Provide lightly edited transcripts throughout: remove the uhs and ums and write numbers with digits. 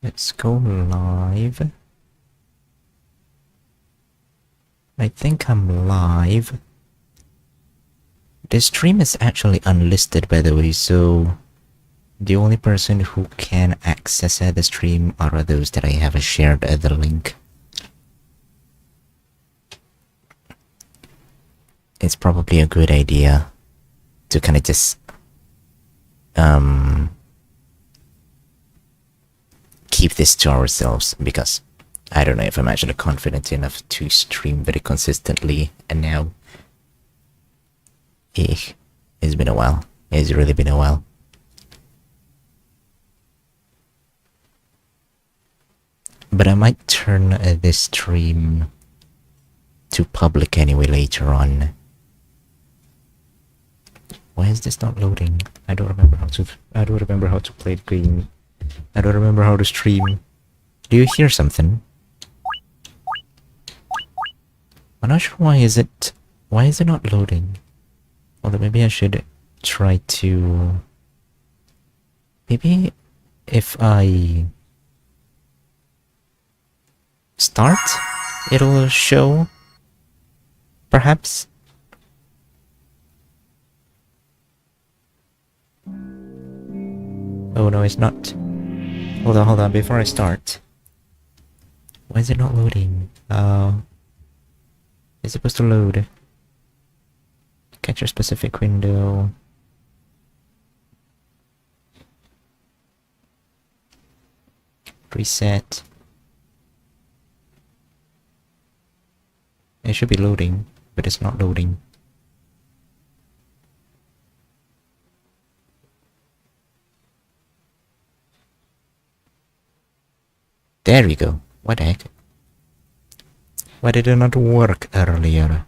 Let's go live. I think I'm live. This stream is actually unlisted, by the way, so the only person who can access the stream are those that I have shared the link. It's probably a good idea to kind of just keep this to ourselves, because I don't know if I'm actually confident enough to stream very consistently. And now it's been a while. It's really been a while. But I might turn this stream to public anyway later on. Why is this not loading? I don't remember how to play the game. I don't remember how to stream. Do you hear something? I'm not sure why is it not loading. Although maybe I should try to... Maybe if I start, it'll show, perhaps. Oh no, it's not. Hold on, before I start. Why is it not loading? It's supposed to load. Catch a specific window. Reset. It should be loading, but it's not loading. There we go. What the heck? Why did it not work earlier?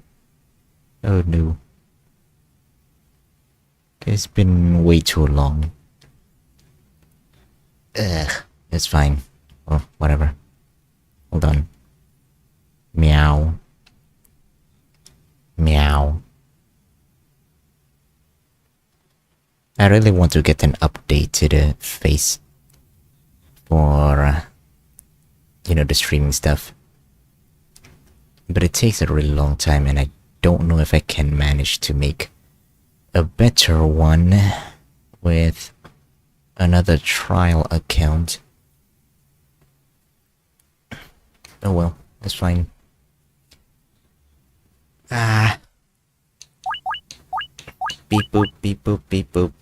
Oh no. It's been way too long. Ugh, it's fine. Oh, whatever. Hold on. Meow. Meow. I really want to get an updated face for, you know, the streaming stuff. But it takes a really long time, and I don't know if I can manage to make a better one with another trial account. Oh well, that's fine. Ah. Beep boop, beep boop, beep boop.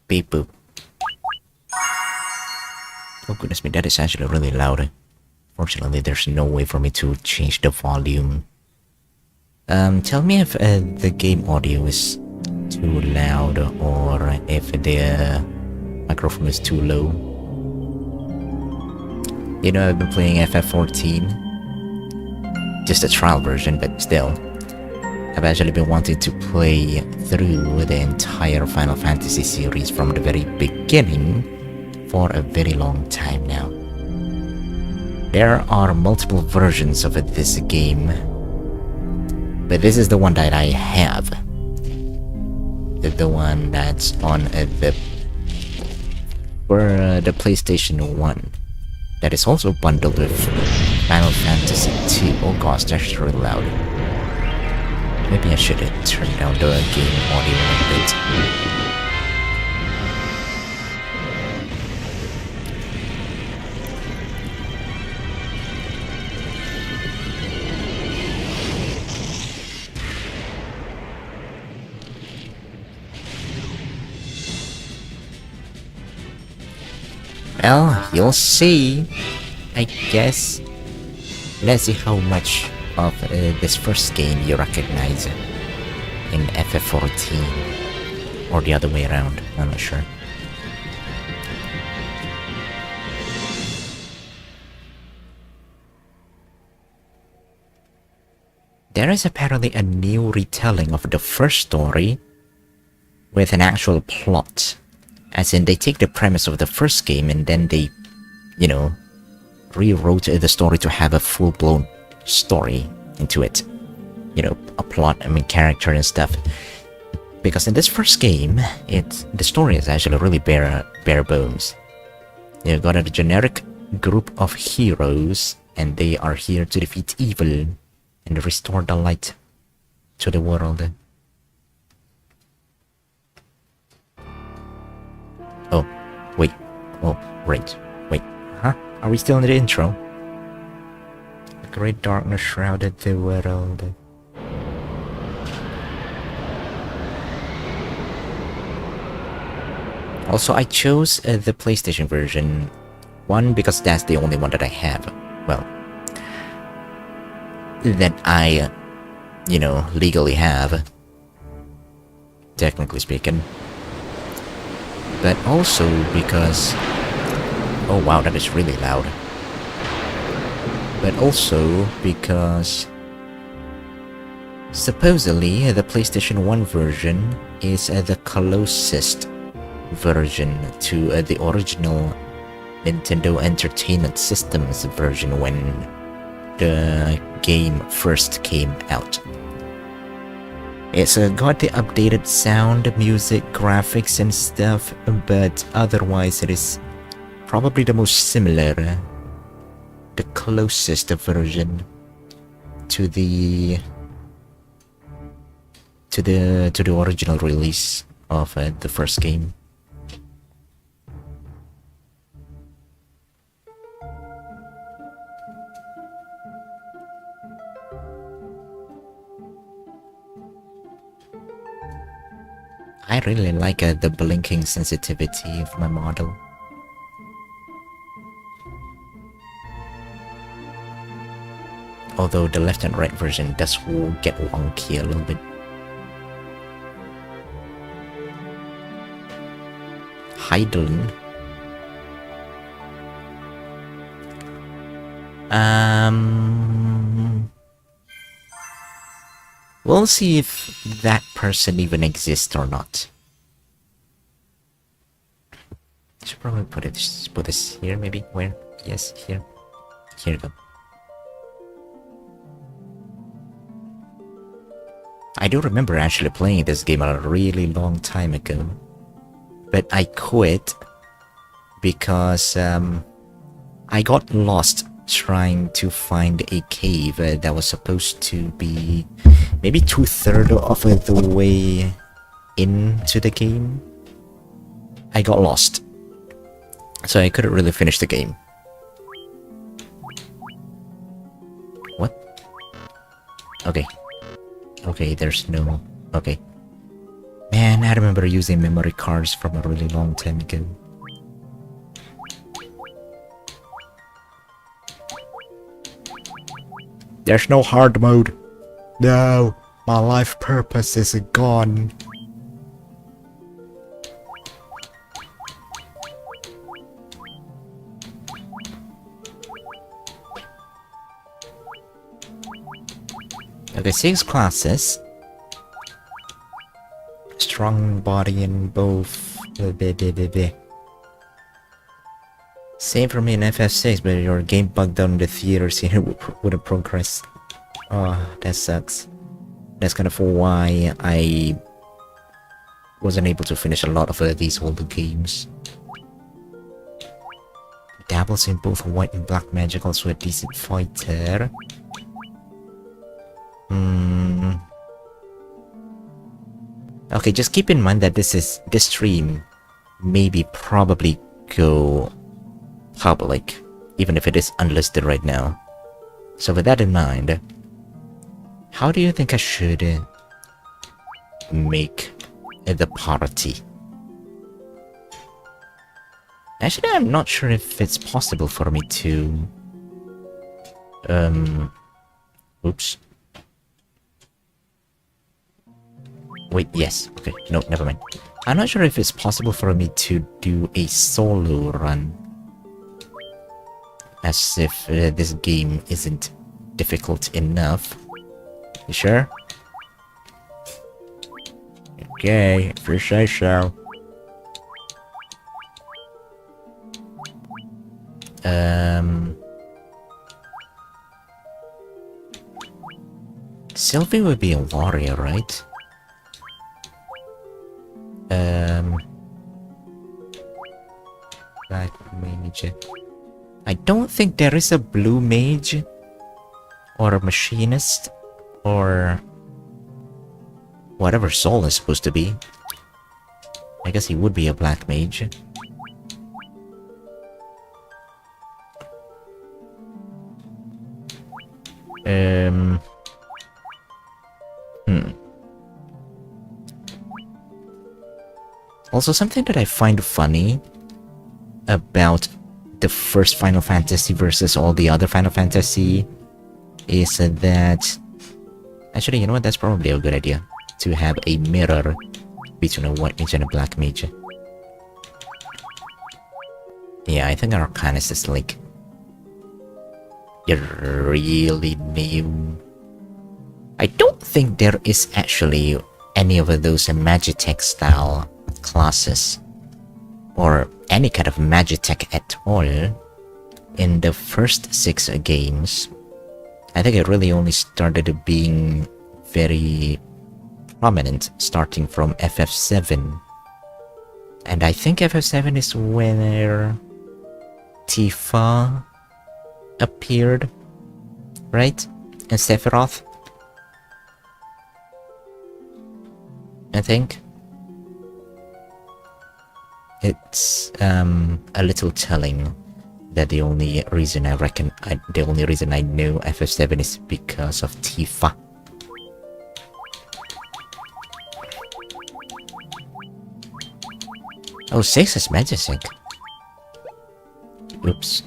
Beep boop. Oh goodness me, that is actually really loud. Fortunately, there's no way for me to change the volume. Tell me if the game audio is too loud or if the microphone is too low. You know, I've been playing FF14. Just a trial version, but still. I've actually been wanting to play through the entire Final Fantasy series from the very beginning for a very long time now. There are multiple versions of this game, but this is the one that I have. The one that's on the PlayStation 1. That is also bundled with Final Fantasy 2. Oh gosh, that's really loud. Maybe I should turn down the game audio a bit. Well, you'll see, I guess. Let's see how much of this first game you recognize in FF14. Or the other way around, I'm not sure. There is apparently a new retelling of the first story with an actual plot. As in, they take the premise of the first game and then they, you know, rewrote the story to have a full-blown story into it. You know, a plot, I mean, character and stuff. Because in this first game, the story is actually really bare bones. You've got a generic group of heroes, and they are here to defeat evil and restore the light to the world. Oh, wait. Oh, right. Wait. Huh? Are we still in the intro? The great darkness shrouded the world. Also, I chose the PlayStation version. One, because that's the only one that I have. Well, that I, legally have. Technically speaking. But also because... Oh wow, that is really loud. But also because... supposedly, the PlayStation 1 version is the closest version to the original Nintendo Entertainment System's version when the game first came out. It's got the updated sound, music, graphics and stuff, but otherwise it is probably the most similar, the closest version to the original release of the first game. I really like the blinking sensitivity of my model. Although the left and right version does get wonky a little bit. Heidelin. We'll see if that person even exists or not. Should probably put this here, maybe. Where? Yes, here. Here we go. I do remember actually playing this game a really long time ago, but I quit because I got lost trying to find a cave that was supposed to be maybe 2/3 of the way into the game. I got lost, so I couldn't really finish the game. What? Okay. Okay, there's no... Okay. Man, I remember using memory cards from a really long time ago. There's no hard mode. No, my life purpose is gone. Okay, 6 classes. Strong body in both. Same for me in FF6, but your game bugged out in the theaters here wouldn't progress. Oh, that sucks. That's kind of why I wasn't able to finish a lot of these older games. Dabbles in both white and black magic, also a decent fighter. Okay, just keep in mind that this stream maybe probably go public, even if it is unlisted right now. So with that in mind, how do you think I should make the party? Actually, I'm not sure if it's possible for me to... Oops. Wait, yes. Okay, no, never mind. I'm not sure if it's possible for me to do a solo run. As if this game isn't difficult enough. You sure? Okay, if you say so. Sylvie would be a warrior, right? black mage. I don't think there is a blue mage or a machinist or whatever Soul is supposed to be. I guess he would be a black mage. Also, something that I find funny about the first Final Fantasy versus all the other Final Fantasy is that... Actually, you know what? That's probably a good idea. To have a mirror between a white mage and a black mage. Yeah, I think Arcanist is like... really new. I don't think there is actually any of those Magitech style classes or any kind of Magitech at all in the first 6 games. I think it really only started being very prominent starting from FF7. And I think FF7 is where Tifa appeared, right? And Sephiroth, I think. It's a little telling that the only reason I know FF7 is because of Tifa. Oh, 6 is Magicek. Oops.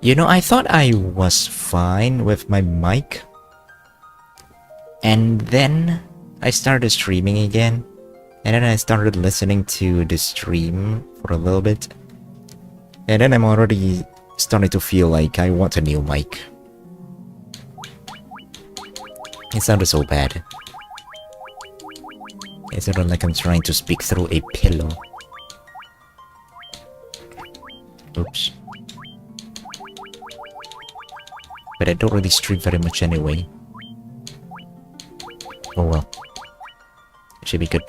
You know, I thought I was fine with my mic. And then I started streaming again. And then I started listening to the stream for a little bit. And then I'm already starting to feel like I want a new mic. It sounded so bad. It sounded like I'm trying to speak through a pillow. Oops. But I don't really stream very much anyway. Oh well. It should be good.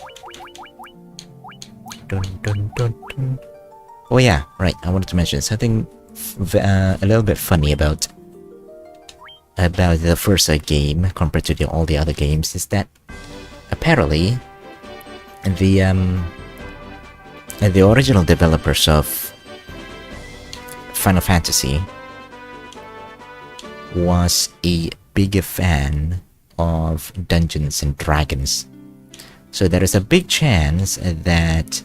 Dun, dun, dun, dun. Oh yeah, right. I wanted to mention something a little bit funny about the first game compared to all the other games is that apparently the original developers of Final Fantasy was a big fan of Dungeons and Dragons. So there is a big chance that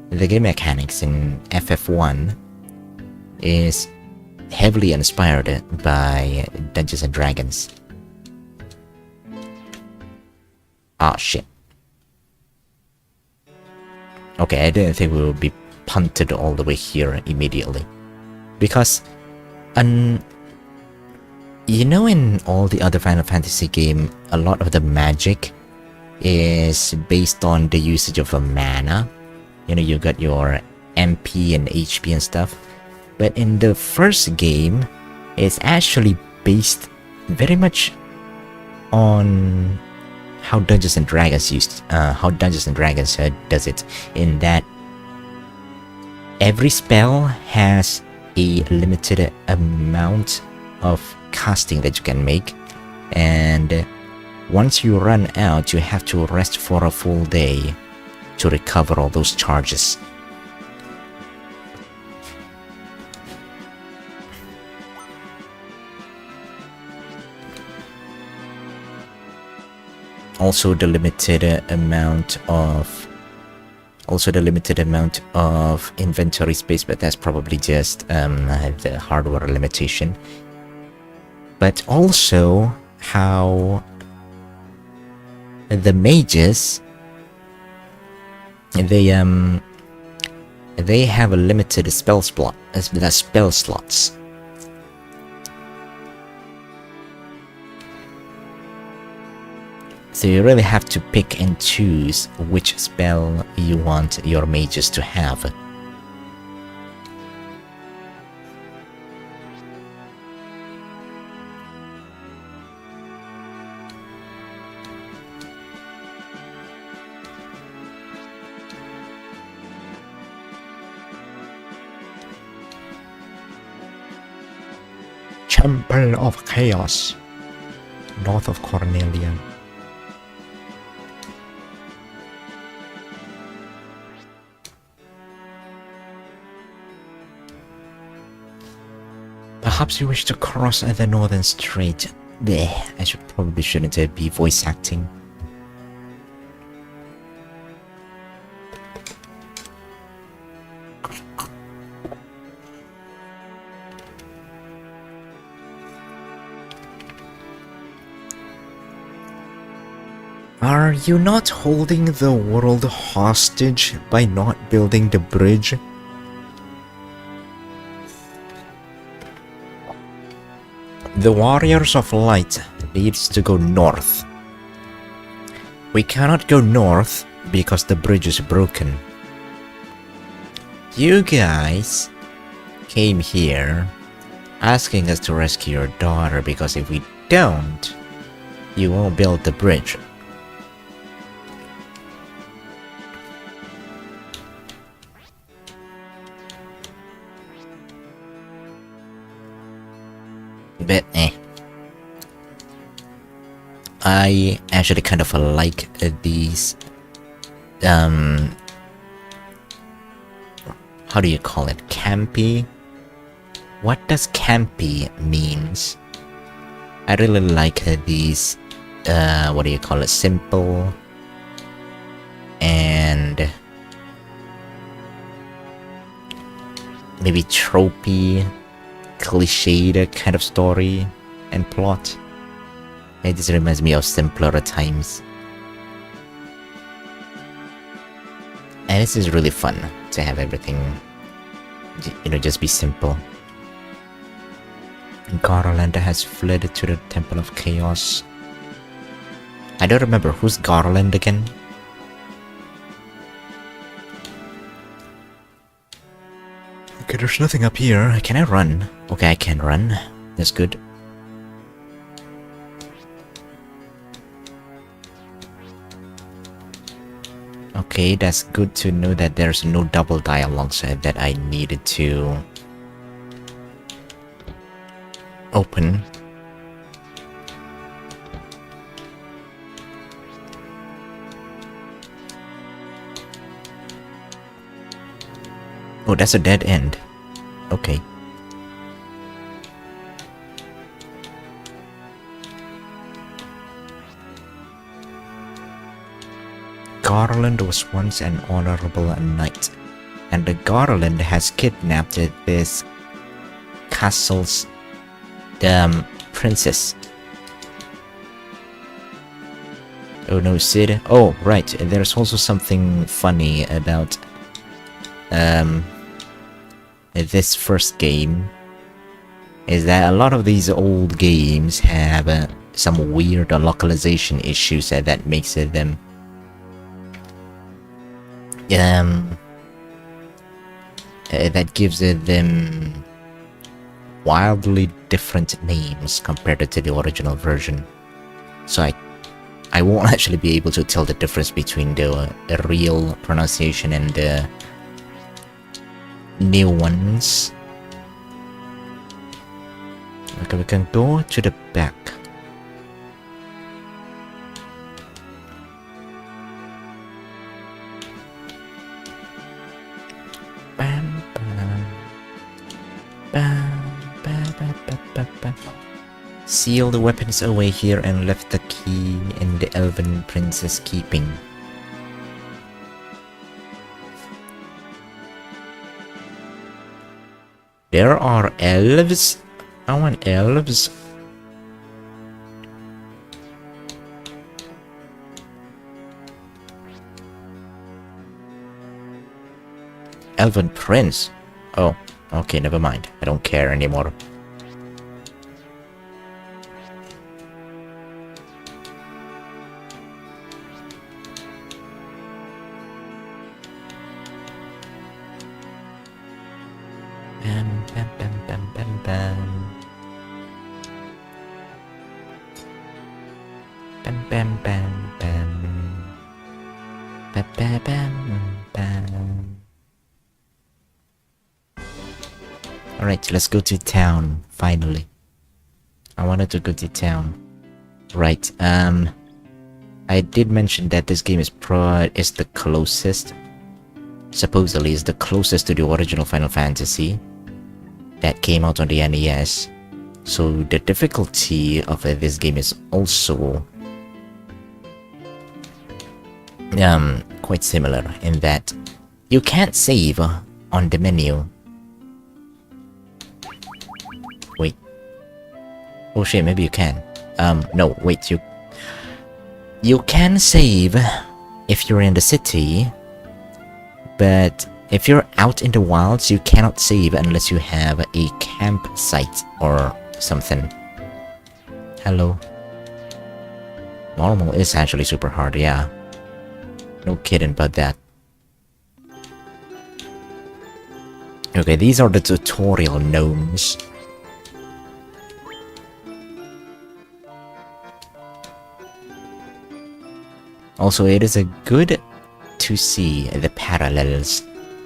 the game mechanics in FF1 is heavily inspired by Dungeons and Dragons. Ah, shit. Okay, I didn't think we would be punted all the way here immediately. Because, you know, in all the other Final Fantasy game, a lot of the magic is based on the usage of a mana. You know, you got your MP and HP and stuff. But in the first game, it's actually based very much on how Dungeons and Dragons does it, in that every spell has a limited amount of casting that you can make, and once you run out, you have to rest for a full day to recover all those charges. Also the limited amount of inventory space, but that's probably just the hardware limitation. But also how the mages, they have a limited spell slots. So you really have to pick and choose which spell you want your mages to have. Temple of Chaos, north of Cornelia. Perhaps you wish to cross the Northern Strait. Bleh, I shouldn't be voice acting. Are you not holding the world hostage by not building the bridge? The Warriors of Light needs to go north. We cannot go north because the bridge is broken. You guys came here asking us to rescue your daughter because if we don't, you won't build the bridge. But I actually kind of like these how do you call it? Campy? What does campy means? I really like these what do you call it? Simple and maybe tropey, cliched kind of story and plot. It just reminds me of simpler times. And this is really fun to have everything, you know, just be simple. Garland has fled to the Temple of Chaos. I don't remember who's Garland again. Okay, there's nothing up here. Can I run? Okay, I can run. That's good. Okay, that's good to know that there's no double dialogues that I needed to open. Oh, that's a dead end. Okay. Garland was once an honorable knight, and the Garland has kidnapped this castle's princess. Oh no, Sid. Oh, right. There's also something funny about this first game, is that a lot of these old games have some weird localization issues that makes them that gives them wildly different names compared to the original version. So I won't actually be able to tell the difference between the real pronunciation and the new ones. Okay, we can go to the back. Bam, bam. Bam, bam, bam, bam, bam, bam. Seal the weapons away here and left the key in the elven princess keeping. There are elves? I want elves. Elven prince? Oh, okay, never mind. I don't care anymore. Bam, bam, bam, bam, bam, bam. Bam, bam, bam, bam. Bam, bam, bam, bam. Alright, let's go to town, finally. I wanted to go to town. Right, I did mention that this game is the closest, supposedly is the closest to the original Final Fantasy that came out on the NES. So the difficulty of this game is also quite similar in that you can't save on the menu. Wait. Oh shit, maybe you can. No, wait, you can save if you're in the city, but if you're out in the wilds, you cannot save unless you have a campsite or something. Hello. Normal is actually super hard, yeah. No kidding about that. Okay, these are the tutorial gnomes. Also, it is a good to see the parallels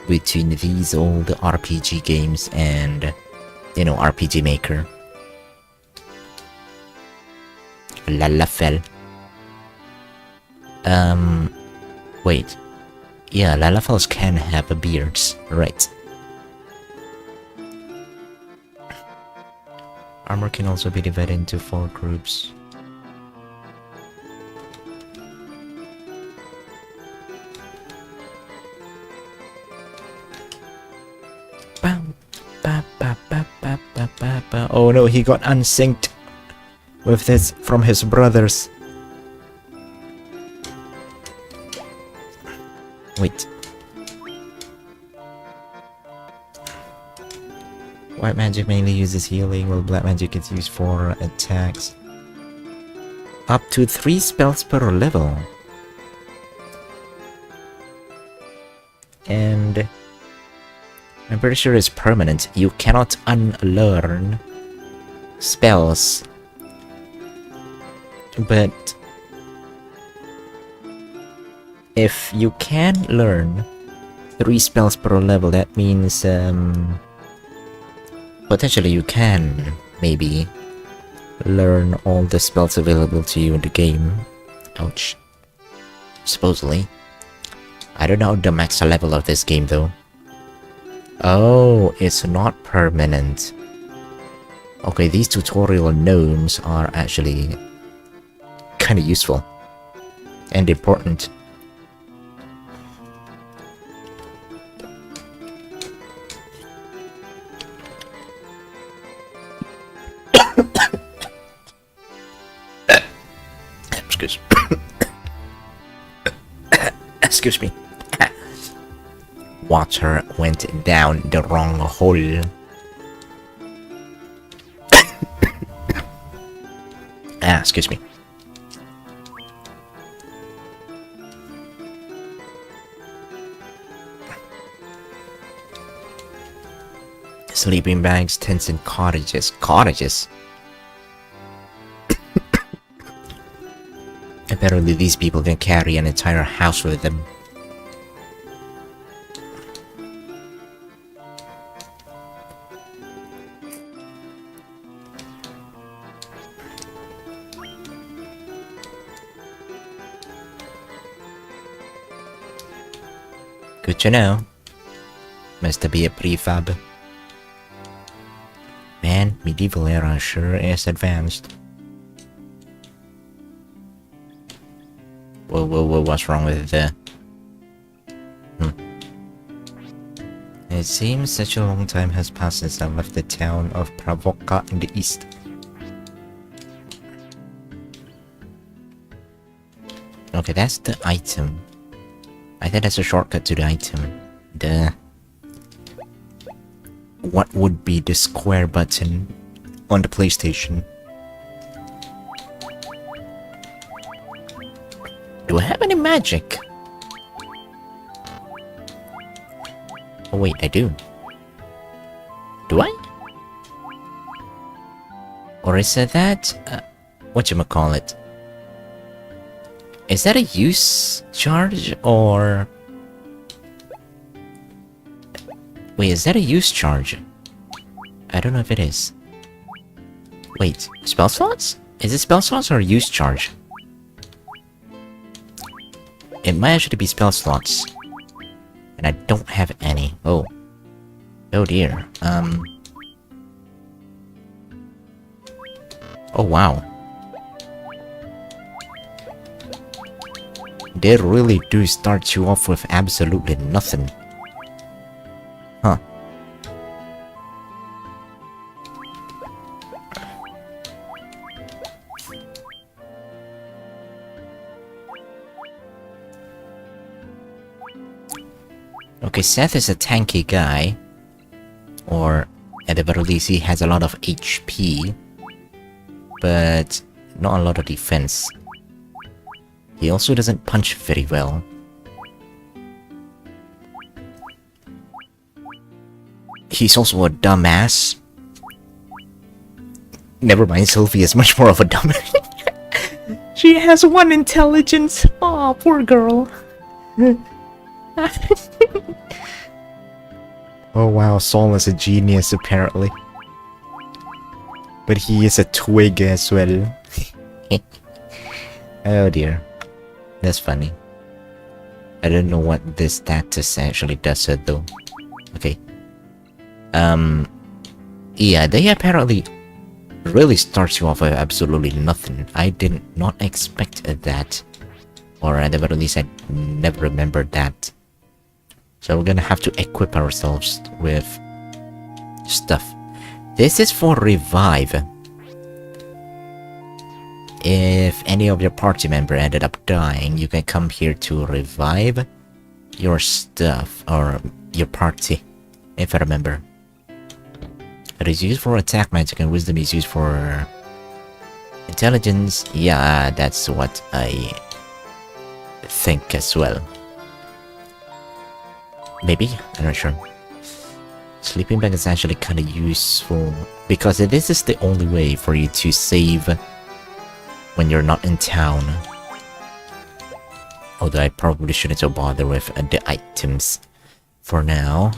between these old RPG games and, you know, RPG Maker. Lalafell. Wait. Yeah, Lalafells can have beards, right. Armor can also be divided into 4 groups. Oh no, he got unsynced with this from his brothers. Wait. White magic mainly uses healing, while black magic is used for attacks. Up to 3 spells per level. And I'm pretty sure it's permanent. You cannot unlearn spells. But if you can learn 3 spells per level, that means potentially you can maybe learn all the spells available to you in the game. Ouch. Supposedly. I don't know the max level of this game though. Oh, it's not permanent. Okay, these tutorial gnomes are actually kinda useful and important. Excuse Excuse me. Water went down the wrong hole. Excuse me. Sleeping bags, tents, and cottages. Cottages? Apparently these people can carry an entire house with them. Good to know. Must be a prefab. Man, medieval era sure is advanced. Whoa, what's wrong with the... It seems such a long time has passed since I left the town of Pravoka in the east. Okay, that's the item. I think that's a shortcut to the item. What would be the square button on the PlayStation? Do I have any magic? Oh wait, I do. Do I? Or is it that... whatchamacallit? Is that a use charge, or... Wait, is that a use charge? I don't know if it is. Wait, spell slots? Is it spell slots or use charge? It might actually be spell slots. And I don't have any. Oh. Oh dear. Oh wow. They really do start you off with absolutely nothing. Huh. Okay, Seth is a tanky guy. Or, at the very least, he has a lot of HP. But not a lot of defense. He also doesn't punch very well. He's also a dumbass. Never mind, Sylvie is much more of a dumbass. She has 1 intelligence. Aw, poor girl. Oh wow, Saul is a genius apparently. But he is a twig as well. Oh dear. That's funny. I don't know what this status actually does though. Okay. Yeah, they apparently really starts you off with absolutely nothing. I did not expect that. Or at the very least, I never remembered that. So we're gonna have to equip ourselves with stuff. This is for revive. If any of your party member ended up dying, you can come here to revive your stuff or your party, if I remember. It is used for attack magic and wisdom is used for intelligence. Yeah, that's what I think as well. Maybe? I'm not sure. Sleeping bag is actually kind of useful because this is the only way for you to save when you're not in town. Although I probably shouldn't bother with the items for now.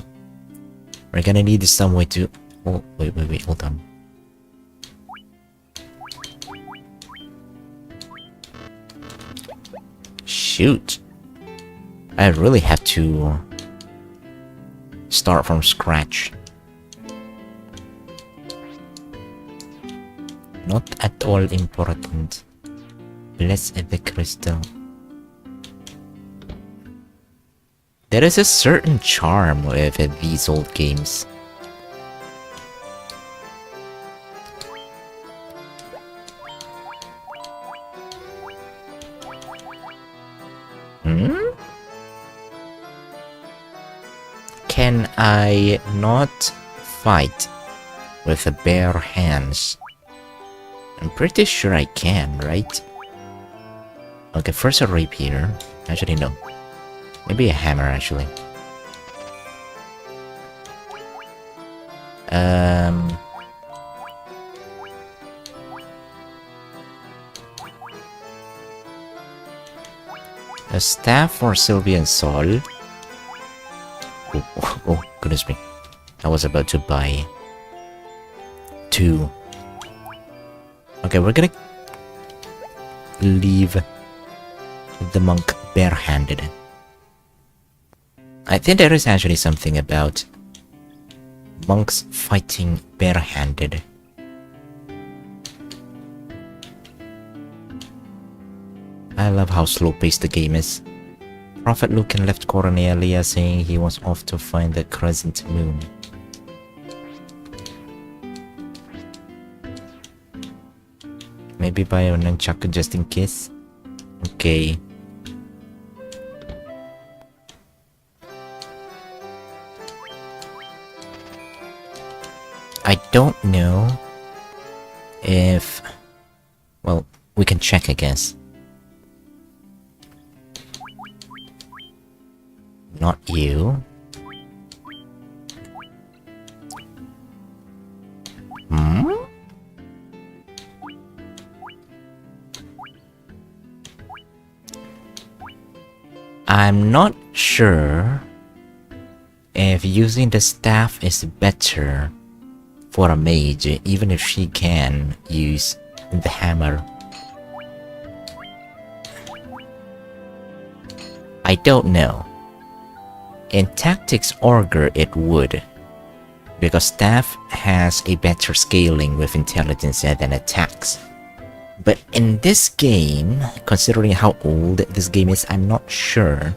We're gonna need some way to... Oh, wait, hold on. Shoot. I really have to start from scratch. Not at all important. Bless the crystal. There is a certain charm with these old games. Can I not fight with the bare hands? I'm pretty sure I can, right? Okay, first a rapier. Actually, no. Maybe a hammer, actually. A staff for Sylvia and Saul. Oh, goodness me. I was about to buy 2. Okay, we're gonna leave the monk barehanded. I think there is actually something about monks fighting barehanded. I love how slow-paced the game is. Prophet Lucan left Coronelia saying he was off to find the crescent moon. Maybe buy a nunchaku just in case? Okay. I don't know if... Well, we can check, I guess. Not you. I'm not sure if using the staff is better for a mage, even if she can use the hammer. I don't know. In Tactics Augur it would, because staff has a better scaling with intelligence than attacks. But in this game, considering how old this game is, I'm not sure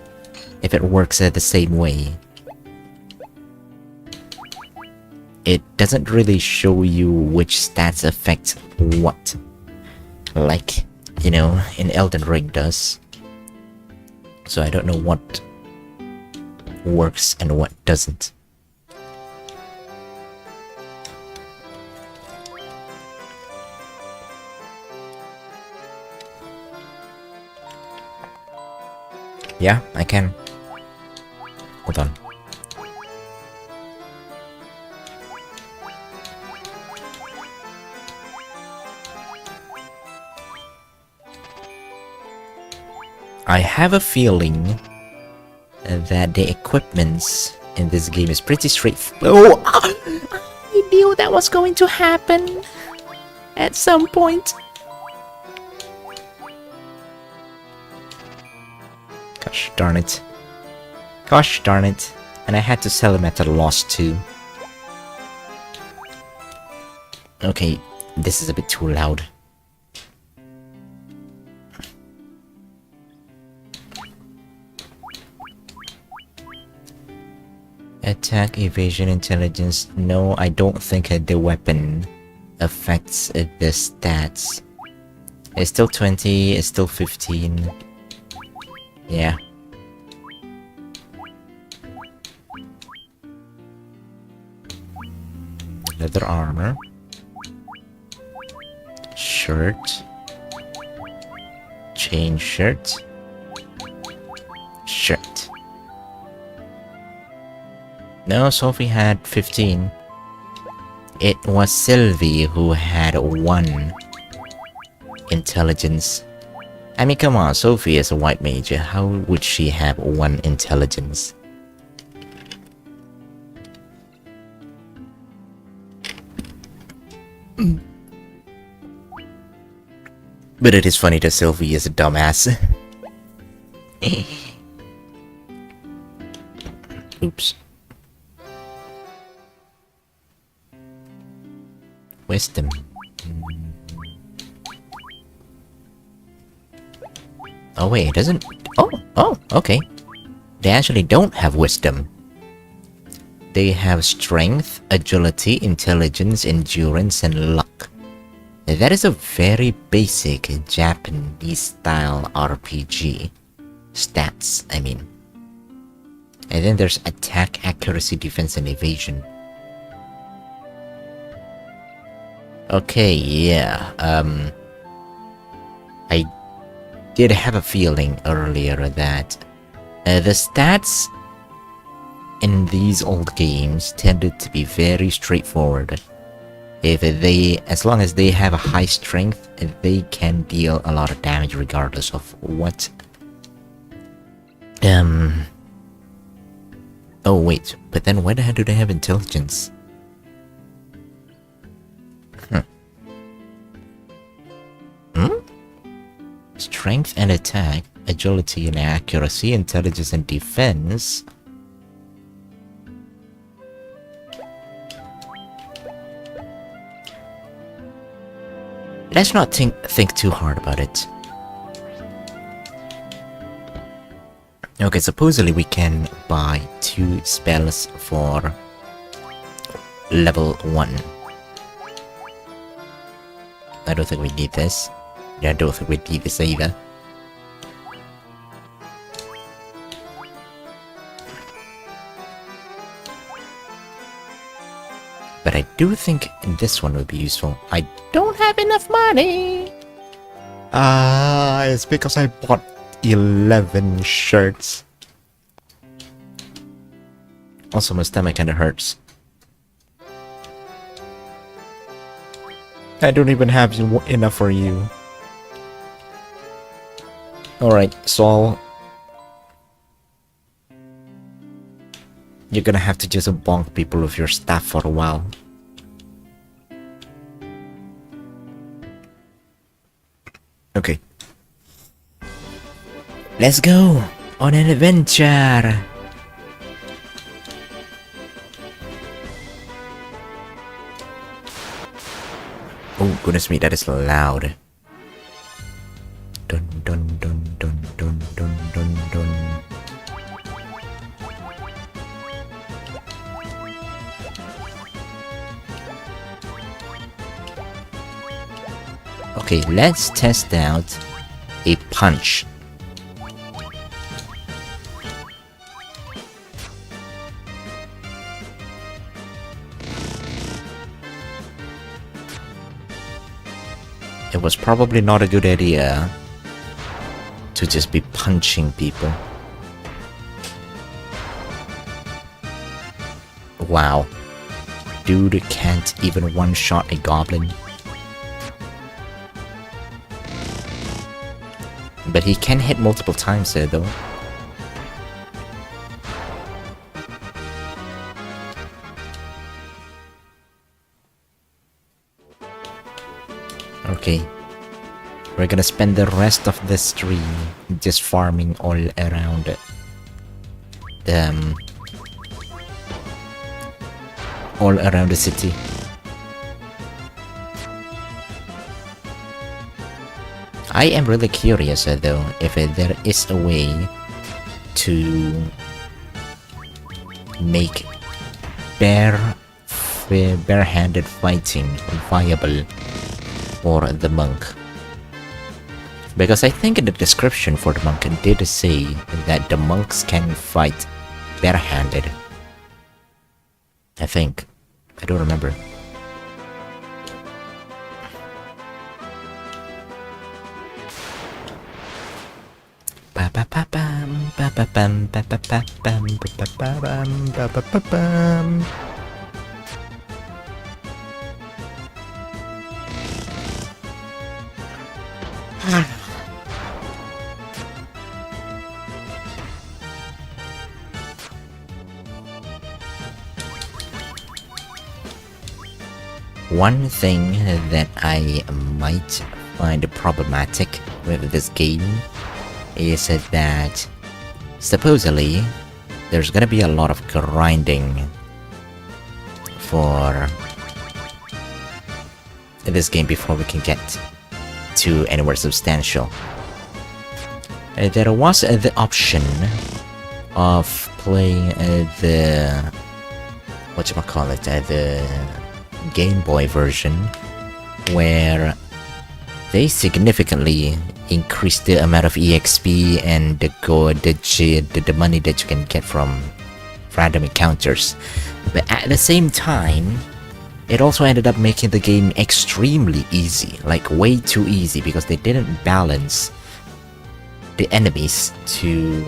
if it works the same way. It doesn't really show you which stats affect what, like, you know, in Elden Ring does. So I don't know what works and what doesn't. Yeah, I can. Hold on. I have a feeling that the equipments in this game is pretty straightforward. Oh, I knew that was going to happen at some point. Gosh darn it. Gosh darn it. And I had to sell him at a loss too. Okay, this is a bit too loud. Attack, evasion, intelligence. No, I don't think the weapon affects the stats. It's still 20, it's still 15. Yeah. Leather armor. Shirt. Chain shirt. Shirt. No, Sophie had 15. It was Sylvie who had 1 intelligence. I mean, come on, Sophie is a white mage. How would she have 1 intelligence? But it is funny that Sylvie is a dumbass. Oops. Wisdom. Oh wait, it doesn't... Oh, okay. They actually don't have wisdom. They have strength, agility, intelligence, endurance, and luck. That is a very basic Japanese-style RPG. Stats, I mean. And then there's attack, accuracy, defense, and evasion. Okay, yeah, I did have a feeling earlier that the stats in these old games tended to be very straightforward. As long as they have a high strength, they can deal a lot of damage regardless of what... Oh wait, but then why the hell do they have intelligence? Strength and attack, agility and accuracy, intelligence and defense. Let's not think too hard about it. Okay, supposedly we can buy 2 spells for level 1. I don't think we need this. Yeah, I don't think we need this either. But I do think this one would be useful. I don't have enough money! It's because I bought 11 shirts. Also, my stomach kinda hurts. I don't even have enough for you. Alright, Saul. You're gonna have to just bonk people with your staff for a while. Okay. Let's go on an adventure! Oh, goodness me, that is loud. Dun dun dun dun dun dun dun dun. Okay, let's test out a punch. It was probably not a good idea to just be punching people. Wow. Dude can't even one-shot a goblin. But he can hit multiple times there though. Okay. We're gonna spend the rest of the stream just farming all around the city. I am really curious though if there is a way to make barehanded fighting viable for the monk. Because I think in the description for the monk it did say that the monks can fight barehanded. I think. I don't remember. One thing that I might find problematic with this game is that supposedly there's gonna be a lot of grinding for this game before we can get to anywhere substantial. There was the option of playing the Game Boy version, where they significantly increased the amount of EXP and the money that you can get from random encounters. But at the same time, it also ended up making the game extremely easy, like way too easy, because they didn't balance the enemies to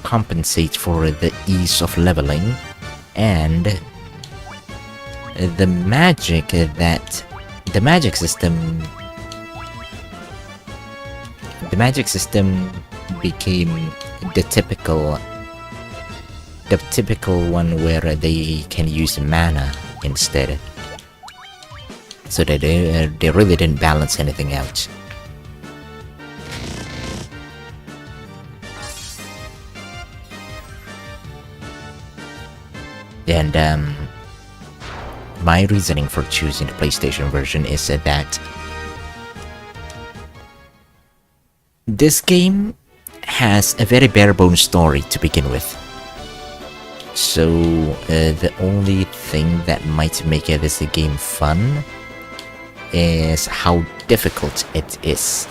compensate for the ease of leveling and the magic system became the typical one where they can use mana instead, so that they really didn't balance anything out. And my reasoning for choosing the PlayStation version is that this game has a very bare-bones story to begin with. So the only thing that might make this game fun is how difficult it is.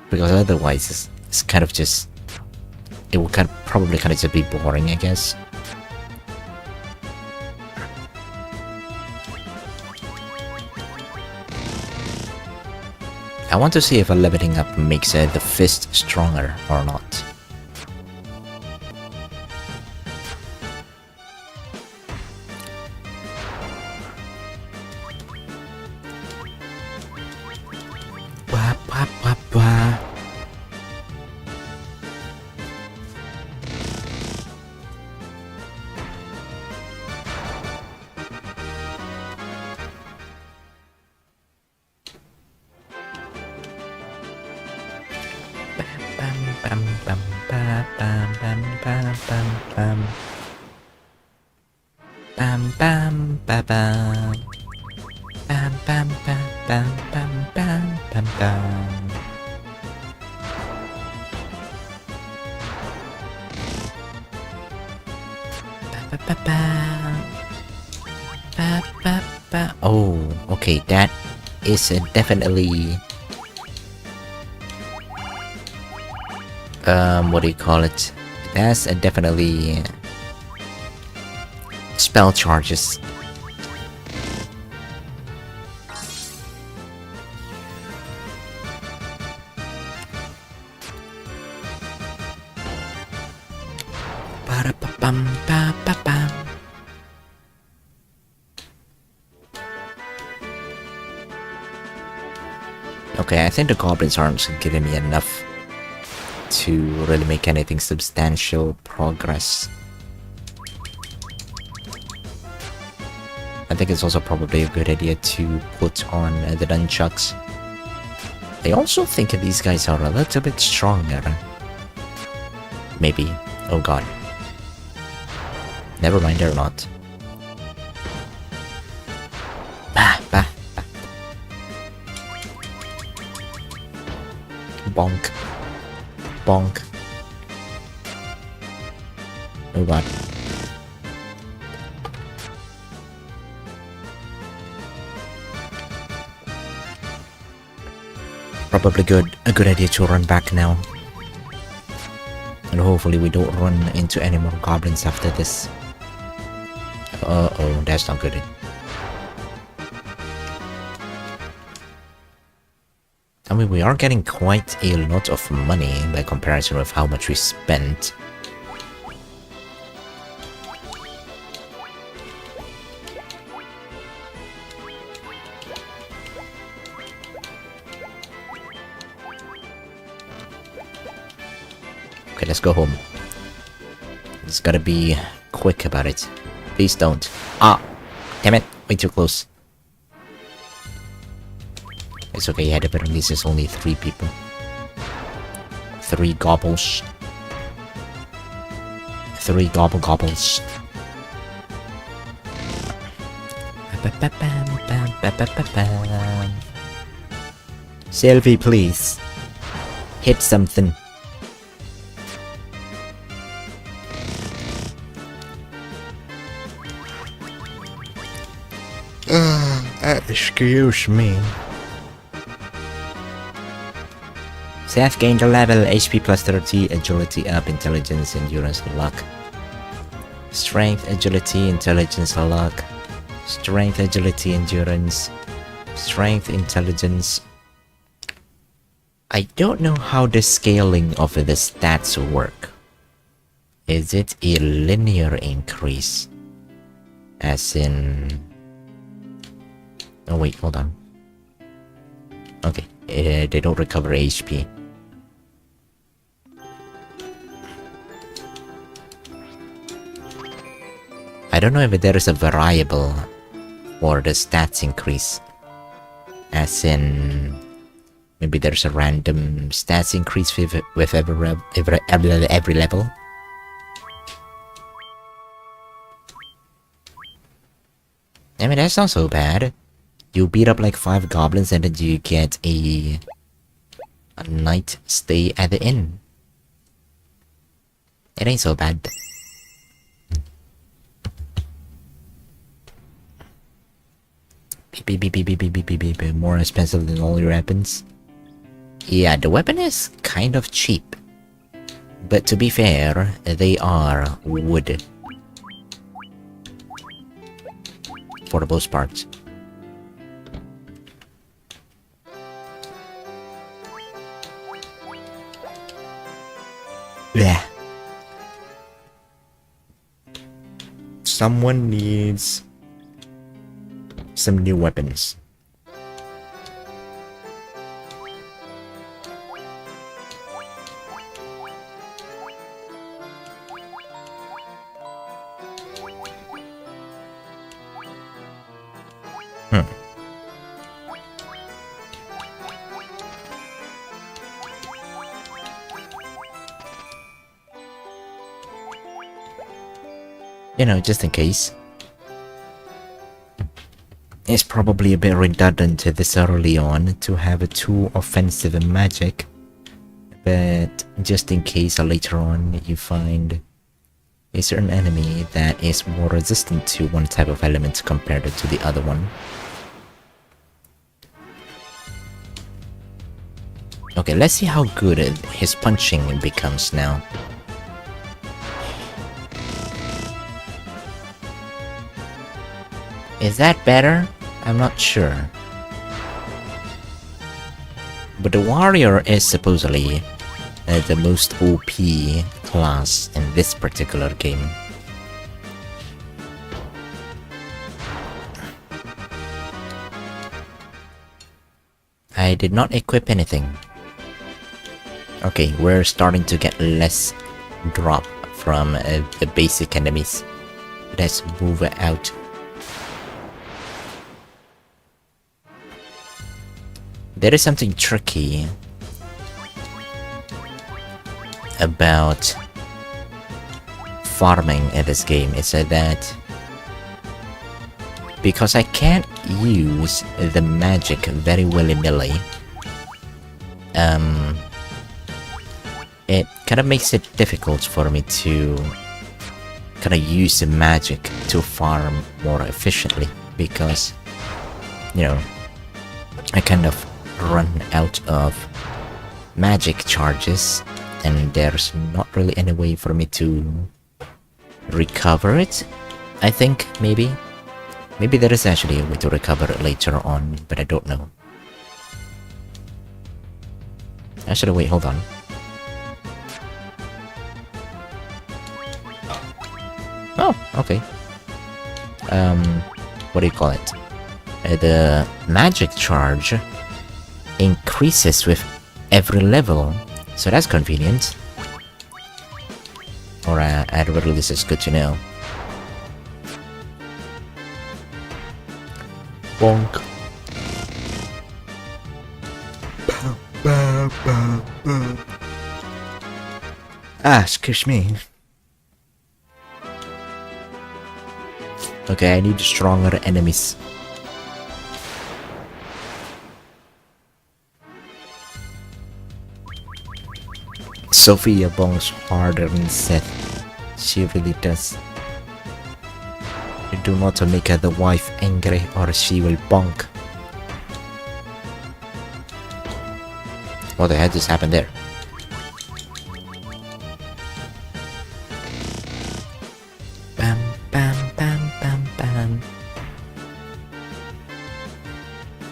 Because otherwise it's kind of just... it will probably just be boring, I guess. I want to see if leveling up makes the fist stronger or not. Wah, wah, wah, wah. Bam bam bam bam bam bam bam bam. Bam bam ba bam. Bam bam bam bam bam bam bam bam. Ba ba ba. Ba ba ba. Oh, okay, that is definitely what do you call it? That's definitely spell charges. Ba-da-ba-bum-ba-ba-bum. Okay, I think the goblins aren't giving me enough to really make anything substantial progress. I think it's also probably a good idea to put on the nunchucks. I also think these guys are a little bit stronger. Maybe. Oh god. Never mind, they're not. Bah, bah, bah. Bonk. Bonk. Oh god. Probably a good idea to run back now. And hopefully we don't run into any more goblins after this. Uh-oh, that's not good. I mean, we are getting quite a lot of money by comparison with how much we spent. Okay, let's go home. Just gotta be quick about it. Please don't. Ah! Damn it! Way too close. It's okay, yeah, but at least there's only 3 people. 3 gobbles. 3 gobbles. Sylvie, please. Hit something. Excuse me. Seth gained a level, HP plus 30, agility up, intelligence, endurance, luck. Strength, agility, intelligence, luck. Strength, agility, endurance. Strength, intelligence. I don't know how the scaling of the stats work. Is it a linear increase? As in... Oh wait, hold on. Okay, they don't recover HP. I don't know if there is a variable for the stats increase. As in... Maybe there's a random stats increase with every level. I mean, that's not so bad. You beat up like 5 goblins and then you get a night stay at the inn. It ain't so bad. Beep, beep, beep, beep, beep, beep, beep, beep, beep. More expensive than all your weapons. Yeah, the weapon is kind of cheap. But to be fair, they are wood. For the most part. Yeah. Someone needs some new weapons. You know, just in case. It's probably a bit redundant this early on to have a too offensive magic, but just in case later on you find a certain enemy that is more resistant to one type of element compared to the other one. Okay, let's see how good his punching becomes now. Is that better? I'm not sure. But the warrior is supposedly the most OP class in this particular game. I did not equip anything. Okay, we're starting to get less drop from the basic enemies. Let's move out. There is something tricky about farming in this game. It's that because I can't use the magic very willy-nilly, it kind of makes it difficult for me to kind of use the magic to farm more efficiently, because, you know, I kind of run out of magic charges and there's not really any way for me to recover it. I think maybe there is actually a way to recover it later on, but I don't know. Actually, wait, hold on. Oh, okay. What do you call it? The magic charge increases with every level, so that's convenient. Or at the least it's good to know. Bonk. Excuse me. Okay, I need stronger enemies. Sophia bonks harder than Seth. She really does. Do not make the wife angry or she will bonk. What the hell just happened there? Bam, bam, bam, bam, bam.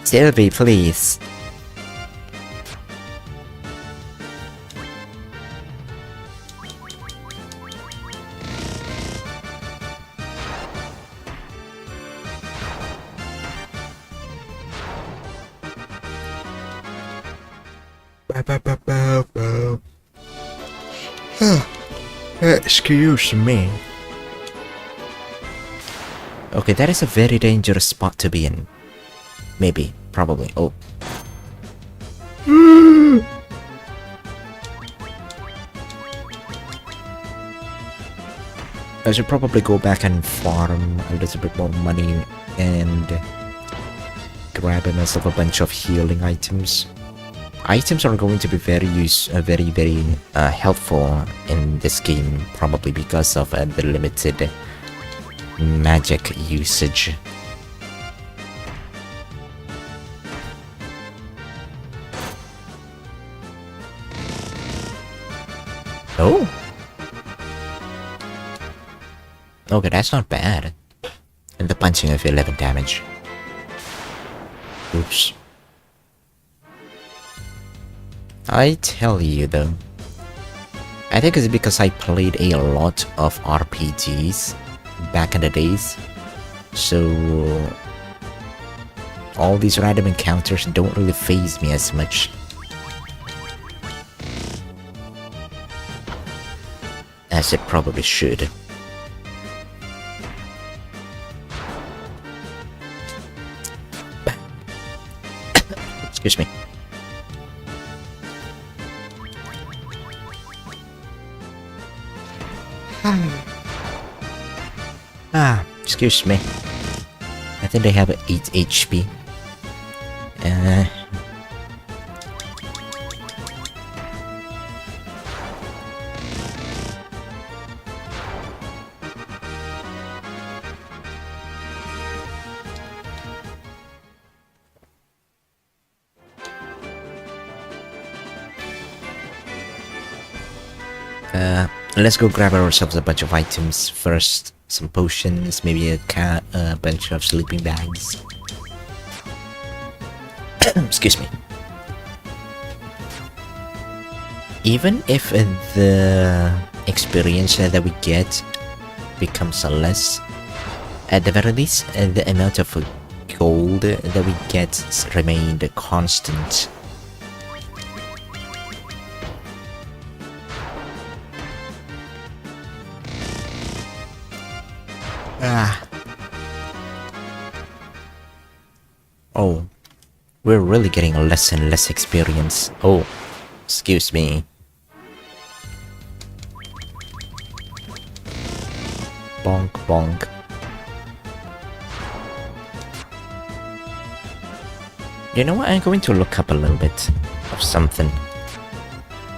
Sylvie, please. Excuse me. Okay, that is a very dangerous spot to be in. Maybe, probably. Oh. I should probably go back and farm a little bit more money and grab myself a bunch of healing items. Items are going to be very helpful in this game, probably because of the limited magic usage. Oh! Okay, that's not bad. And the punching of 11 damage. Oops. I tell you though, I think it's because I played a lot of RPGs back in the days, so all these random encounters don't really faze me as much. As it probably should. Excuse me. Excuse me. I think they have 8 HP. Let's go grab ourselves a bunch of items first. Some potions, maybe a bunch of sleeping bags. Excuse me. Even if the experience that we get becomes less, at the very least, the amount of gold that we get remained constant. Oh, we're really getting less and less experience. Oh, excuse me. Bonk bonk. You know what? I'm going to look up a little bit of something.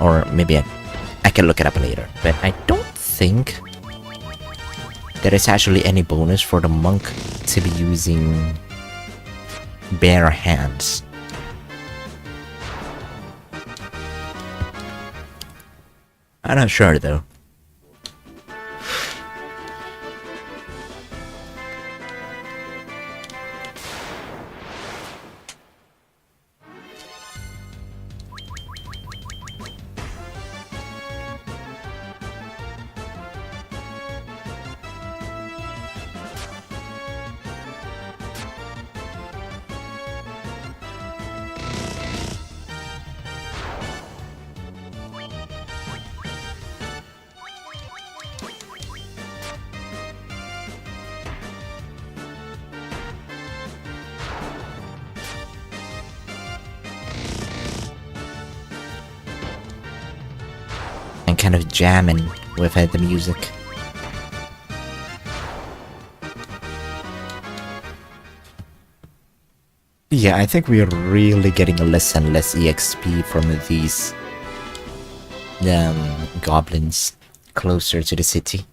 Or maybe I can look it up later. But I don't think there is actually any bonus for the monk to be using bare hands. I'm not sure though. Kind of jamming with the music. Yeah, I think we're really getting less and less EXP from these goblins closer to the city.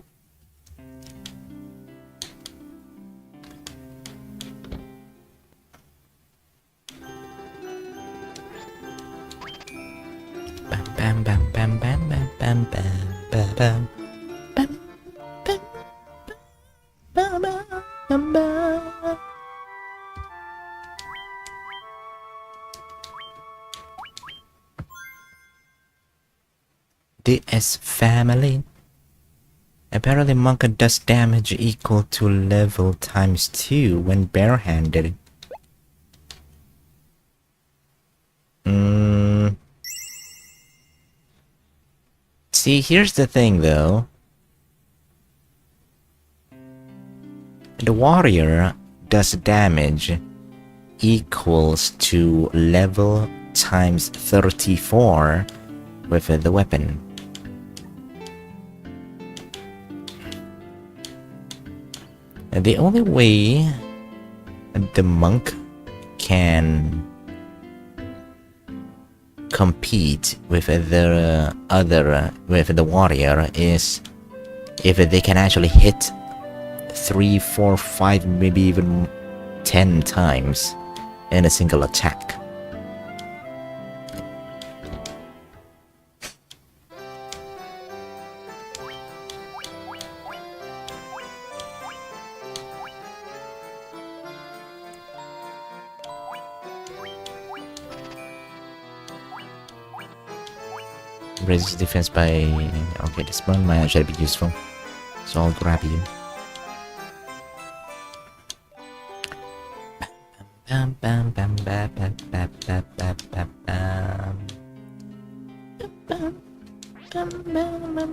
Bam bam bam bam bam bam bam bam bam bam bam bam. DS family. Apparently monk does damage equal to level times 2 when barehanded. See, here's the thing though. The warrior does damage equals to level times 34 with the weapon. And the only way the monk can compete with the warrior is if they can actually hit 3, 4, 5, maybe even 10 times in a single attack. Raises defense by... Okay, this one might actually be useful. So I'll grab you. Bam bam bam bam bam bam bam bam bam bam. Bam bam bam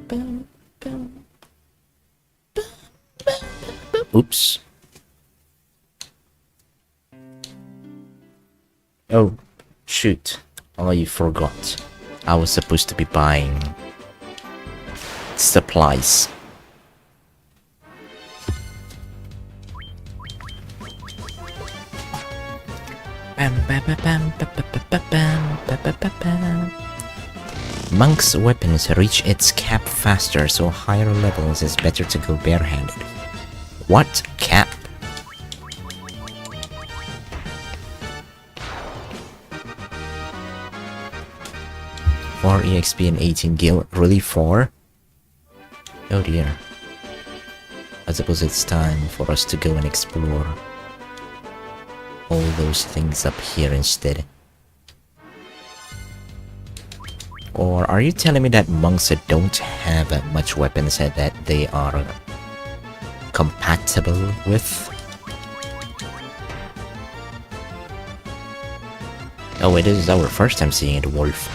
bam bam. Oops. Oh, Shoot. I forgot. I was supposed to be buying supplies. Monk's weapons reach its cap faster, so higher levels is better to go barehanded. What cap? Four EXP and 18 gil. Really 4? Oh dear. I suppose it's time for us to go and explore all those things up here instead. Or are you telling me that monks don't have much weapons that they are compatible with? Oh wait, this is our first time seeing a wolf.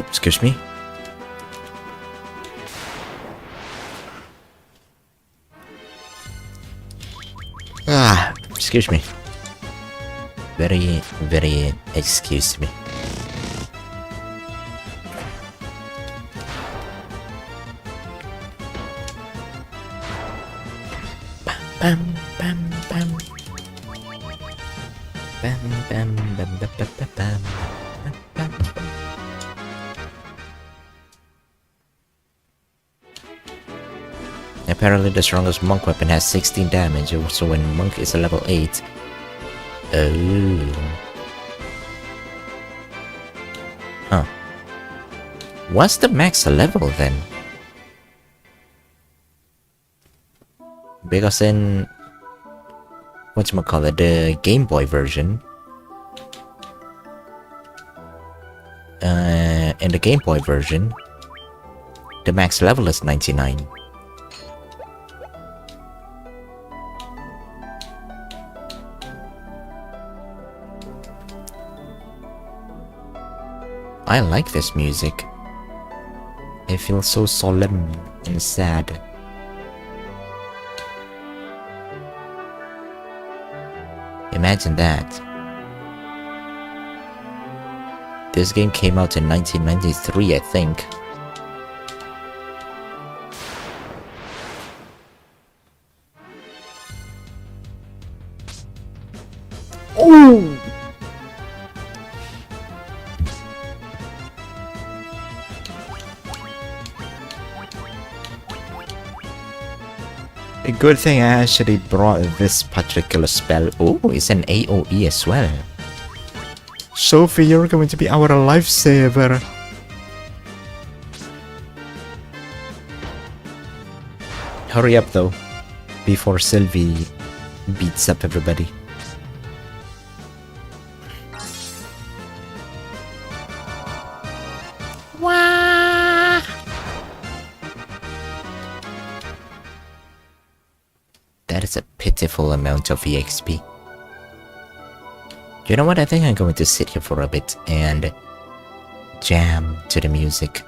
Excuse me. Excuse me. Very excuse me. Bam bam bam. Bam bam bam bam bam bam bam. Apparently the strongest monk weapon has 16 damage, so when monk is a level 8... Oh... Huh. What's the max level then? Because in... whatchamacallit, the Game Boy version... in the Game Boy version... the max level is 99. I like this music. It feels so solemn and sad. Imagine that. This game came out in 1993, I think. Oh! A good thing I actually brought this particular spell. Oh, it's an AoE as well. Sophie, you're going to be our lifesaver. Hurry up though, before Sylvie beats up everybody. That is a pitiful amount of EXP. You know what? I think I'm going to sit here for a bit and jam to the music.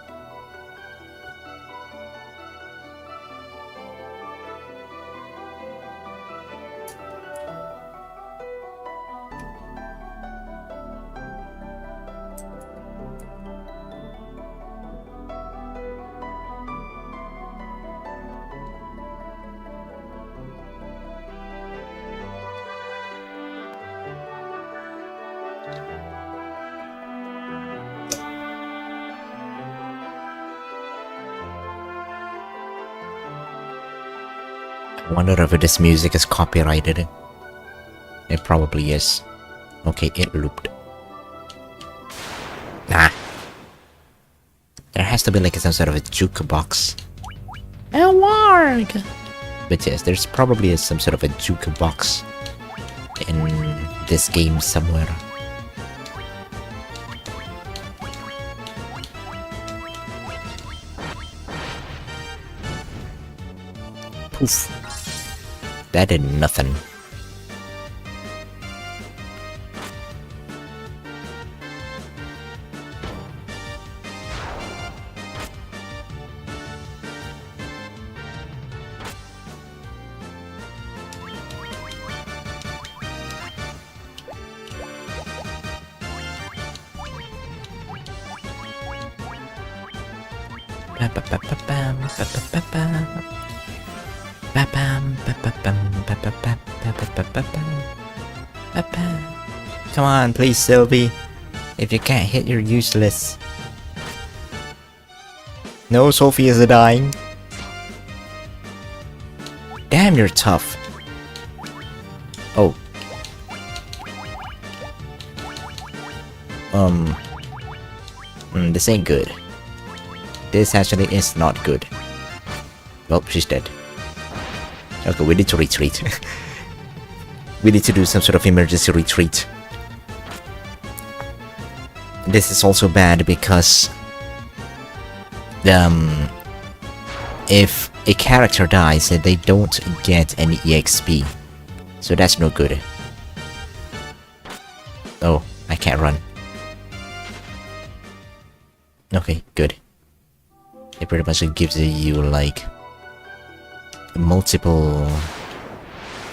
I wonder if this music is copyrighted. It probably is. Okay, it looped. Nah. There has to be like some sort of a jukebox. A warg! But yes, there's probably some sort of a jukebox in this game somewhere. Poof. That did nothing. Come on, please, Sylvie. If you can't hit, you're useless. No, Sophie is dying. Damn, you're tough. Oh. This ain't good. This actually is not good. Well, she's dead. Okay, we need to retreat. We need to do some sort of emergency retreat. This is also bad because if a character dies, they don't get any EXP. So that's no good. Oh, I can't run. Okay, good. It pretty much gives you like multiple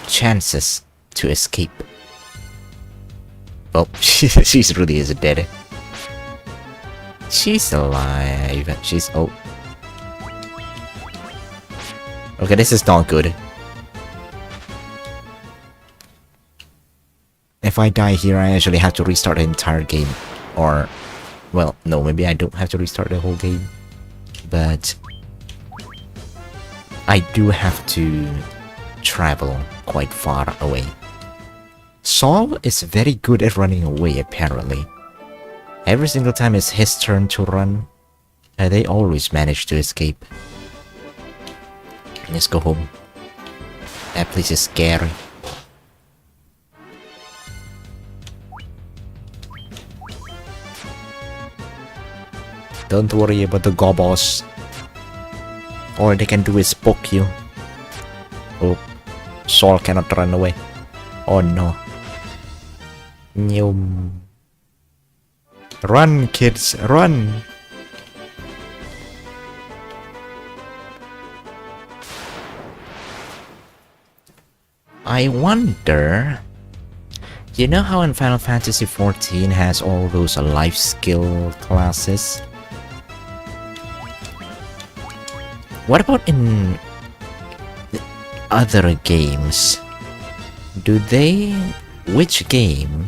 chances to escape. Oh, she's really is dead. She's alive. She's oh. Okay, this is not good. If I die here, I actually have to restart the entire game. Or, well, no, maybe I don't have to restart the whole game. But I do have to travel quite far away. Saul is very good at running away, apparently. Every single time it's his turn to run, they always manage to escape. Let's go home. That place is scary. Don't worry about the gobos. All they can do is poke you. Oh, Saul cannot run away. Oh no. Nyum. Run, kids, run! I wonder... You know how in Final Fantasy XIV has all those life skill classes? What about in the other games? Do they... Which game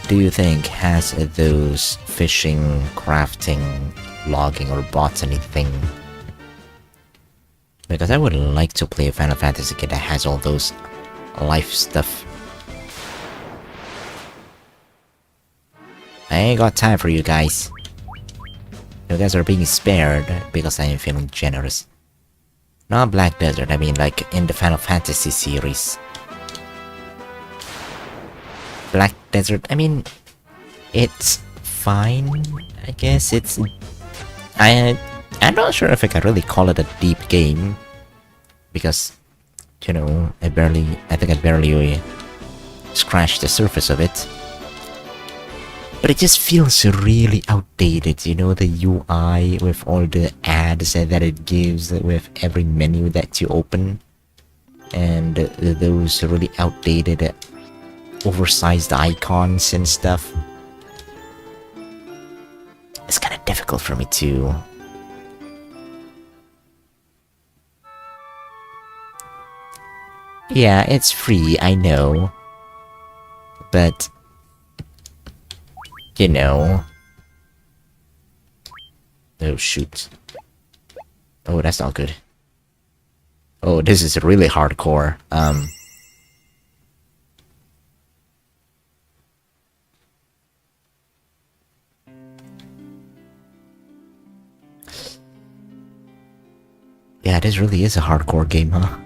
do you think has those fishing, crafting, logging, or botany thing? Because I would like to play a Final Fantasy game that has all those life stuff. I ain't got time for you guys. You guys are being spared because I am feeling generous. Not Black Desert, I mean like in the Final Fantasy series. Black Desert, I mean, it's fine, I guess. It's... I'm not sure if I can really call it a deep game. Because, you know, I think I barely scratched the surface of it. But it just feels really outdated, you know, the UI with all the ads that it gives with every menu that you open. And those really outdated, oversized icons and stuff. It's kind of difficult for me to... Yeah, it's free, I know. But... You know... Oh shoot. Oh, that's not good. Oh, this is really hardcore. Yeah, this really is a hardcore game, huh?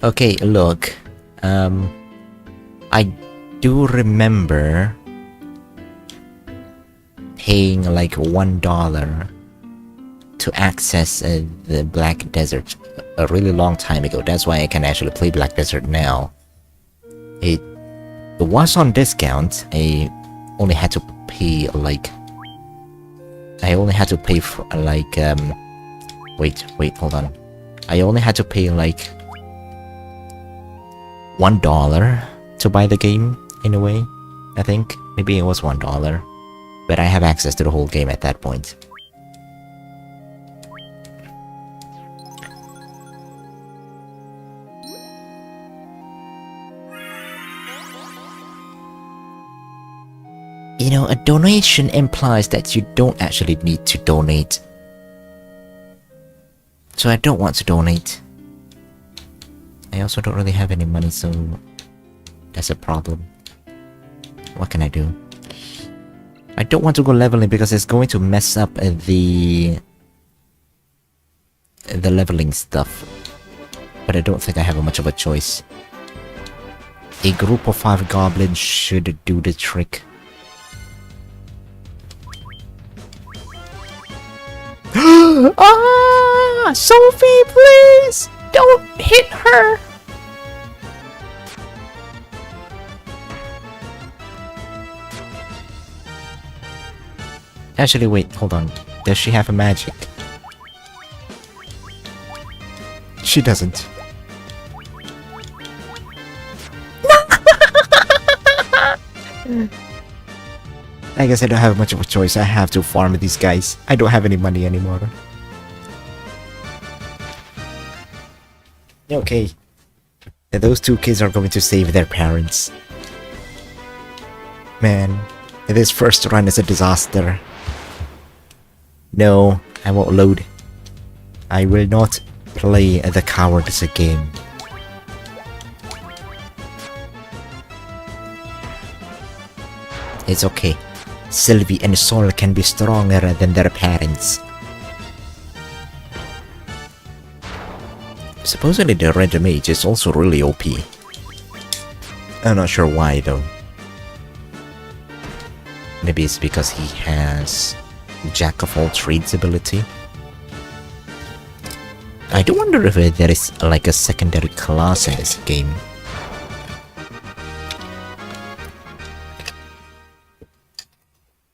Okay, look. I do remember paying like $1 to access the Black Desert a really long time ago. That's why I can actually play Black Desert now. It was on discount. I only had to pay like... I only had to pay for like... Wait, hold on. I only had to pay like... $1 to buy the game, in a way. I think. Maybe it was $1. But I have access to the whole game at that point. You know, a donation implies that you don't actually need to donate. So I don't want to donate. I also don't really have any money, so that's a problem. What can I do? I don't want to go leveling because it's going to mess up the leveling stuff. But I don't think I have much of a choice. A group of 5 goblins should do the trick. Ah! Sophie, please! Don't hit her! Actually, wait, hold on. Does she have a magic? She doesn't. I guess I don't have much of a choice. I have to farm these guys. I don't have any money anymore. Okay. Those 2 kids are going to save their parents. Man, this first run is a disaster. No, I won't load. I will not play the cowards game. It's okay. Sylvie and Sol can be stronger than their parents. Supposedly the Red Mage is also really OP. I'm not sure why though. Maybe it's because he has Jack of all trades ability. I do wonder if there is like a secondary class in this game.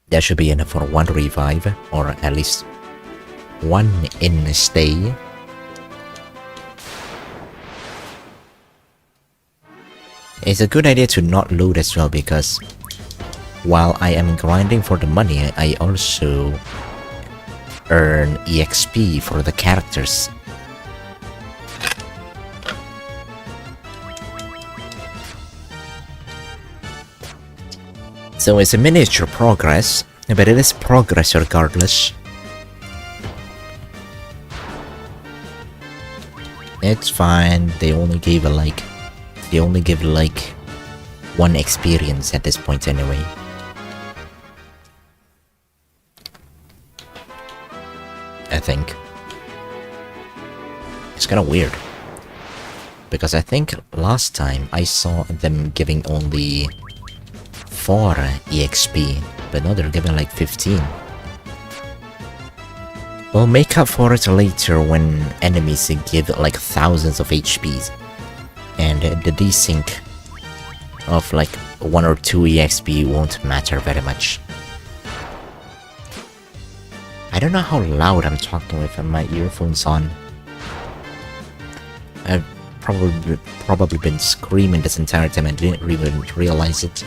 That should be enough for 1 revive, or at least 1 in stay. It's a good idea to not load as well, because while I am grinding for the money, I also earn EXP for the characters. So it's a miniature progress, but it is progress regardless. It's fine. They only give like 1 experience at this point anyway. I think. It's kind of weird. Because I think last time I saw them giving only 4 EXP, but now they're giving like 15. We'll make up for it later when enemies give like thousands of HPs, and the desync of like 1 or 2 EXP won't matter very much. I don't know how loud I'm talking with my earphones on. I've probably been screaming this entire time and didn't even realize it.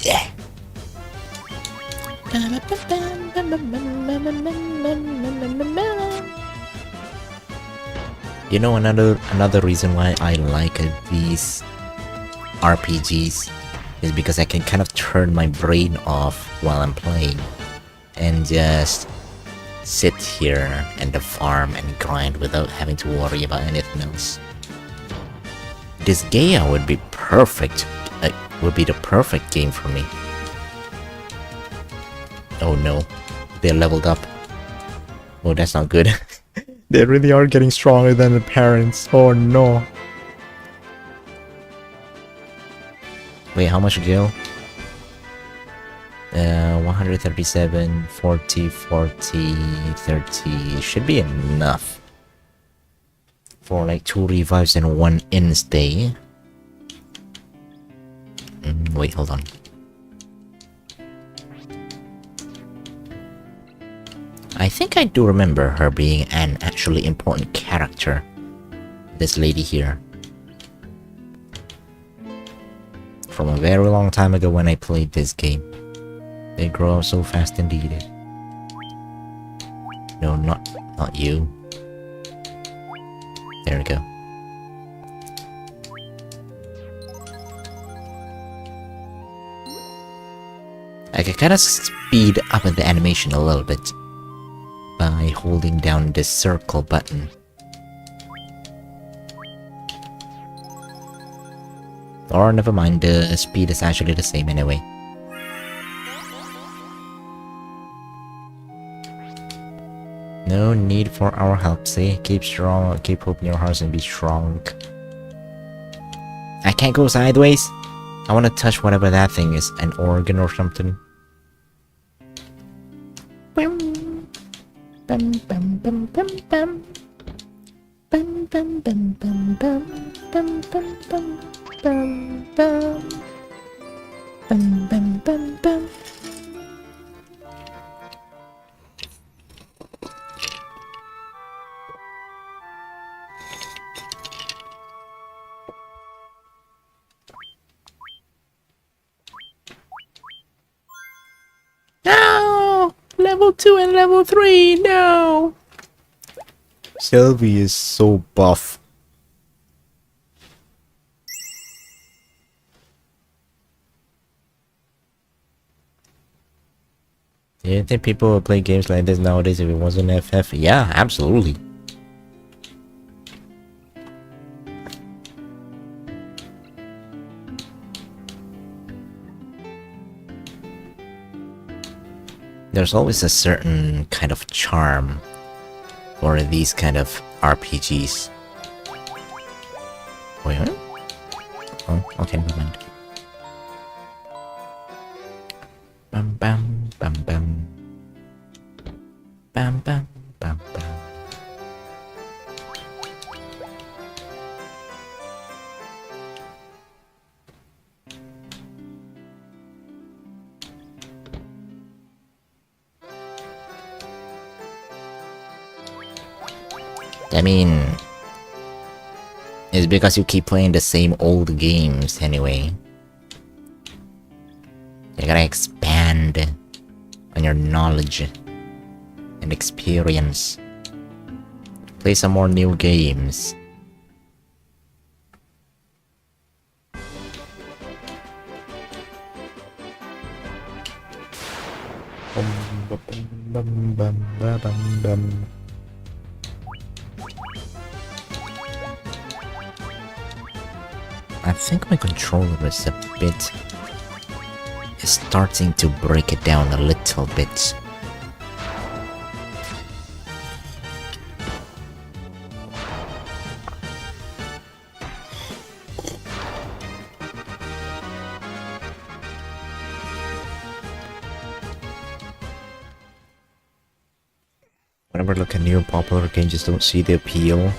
Yeah. You know, another reason why I like these RPGs is because I can kind of turn my brain off while I'm playing and just sit here and farm and grind without having to worry about anything else. This Gaia would be perfect. Would be the perfect game for me. Oh no, they leveled up. Oh, that's not good. They really are getting stronger than the parents. Oh no. Wait, how much gil? 137, 40, 40, 30 should be enough for like 2 revives and 1 instay. Wait, hold on. I think I do remember her being an actually important character. This lady here. From a very long time ago when I played this game. They grow up so fast indeed. No, not you. There we go. I can kind of speed up the animation a little bit by holding down this circle button. Or never mind, the speed is actually the same anyway. No need for our help, see? Keep strong, keep hope in your hearts and be strong. I can't go sideways. I want to touch whatever that thing is, an organ or something. Bum, bum, bum, bum, bum, bum. Bum, bum, bum, bum, bum, bum, bum, bum, bum, bum. Bum, bum, bum, bum. No! Level 2 and level 3, no! Sylvie is so buff. Do you think people would play games like this nowadays if it wasn't FF? Yeah, absolutely. There's always a certain kind of charm for these kind of RPGs. Wait, huh? Oh, okay, never mind. Bam bam bam bam. Bam bam bam bam. I mean, it's because you keep playing the same old games anyway. You gotta expand on your knowledge and experience. Play some more new games. I think my controller is a bit... is starting to break it down a little bit. Whenever I look at new popular games, just don't see the appeal.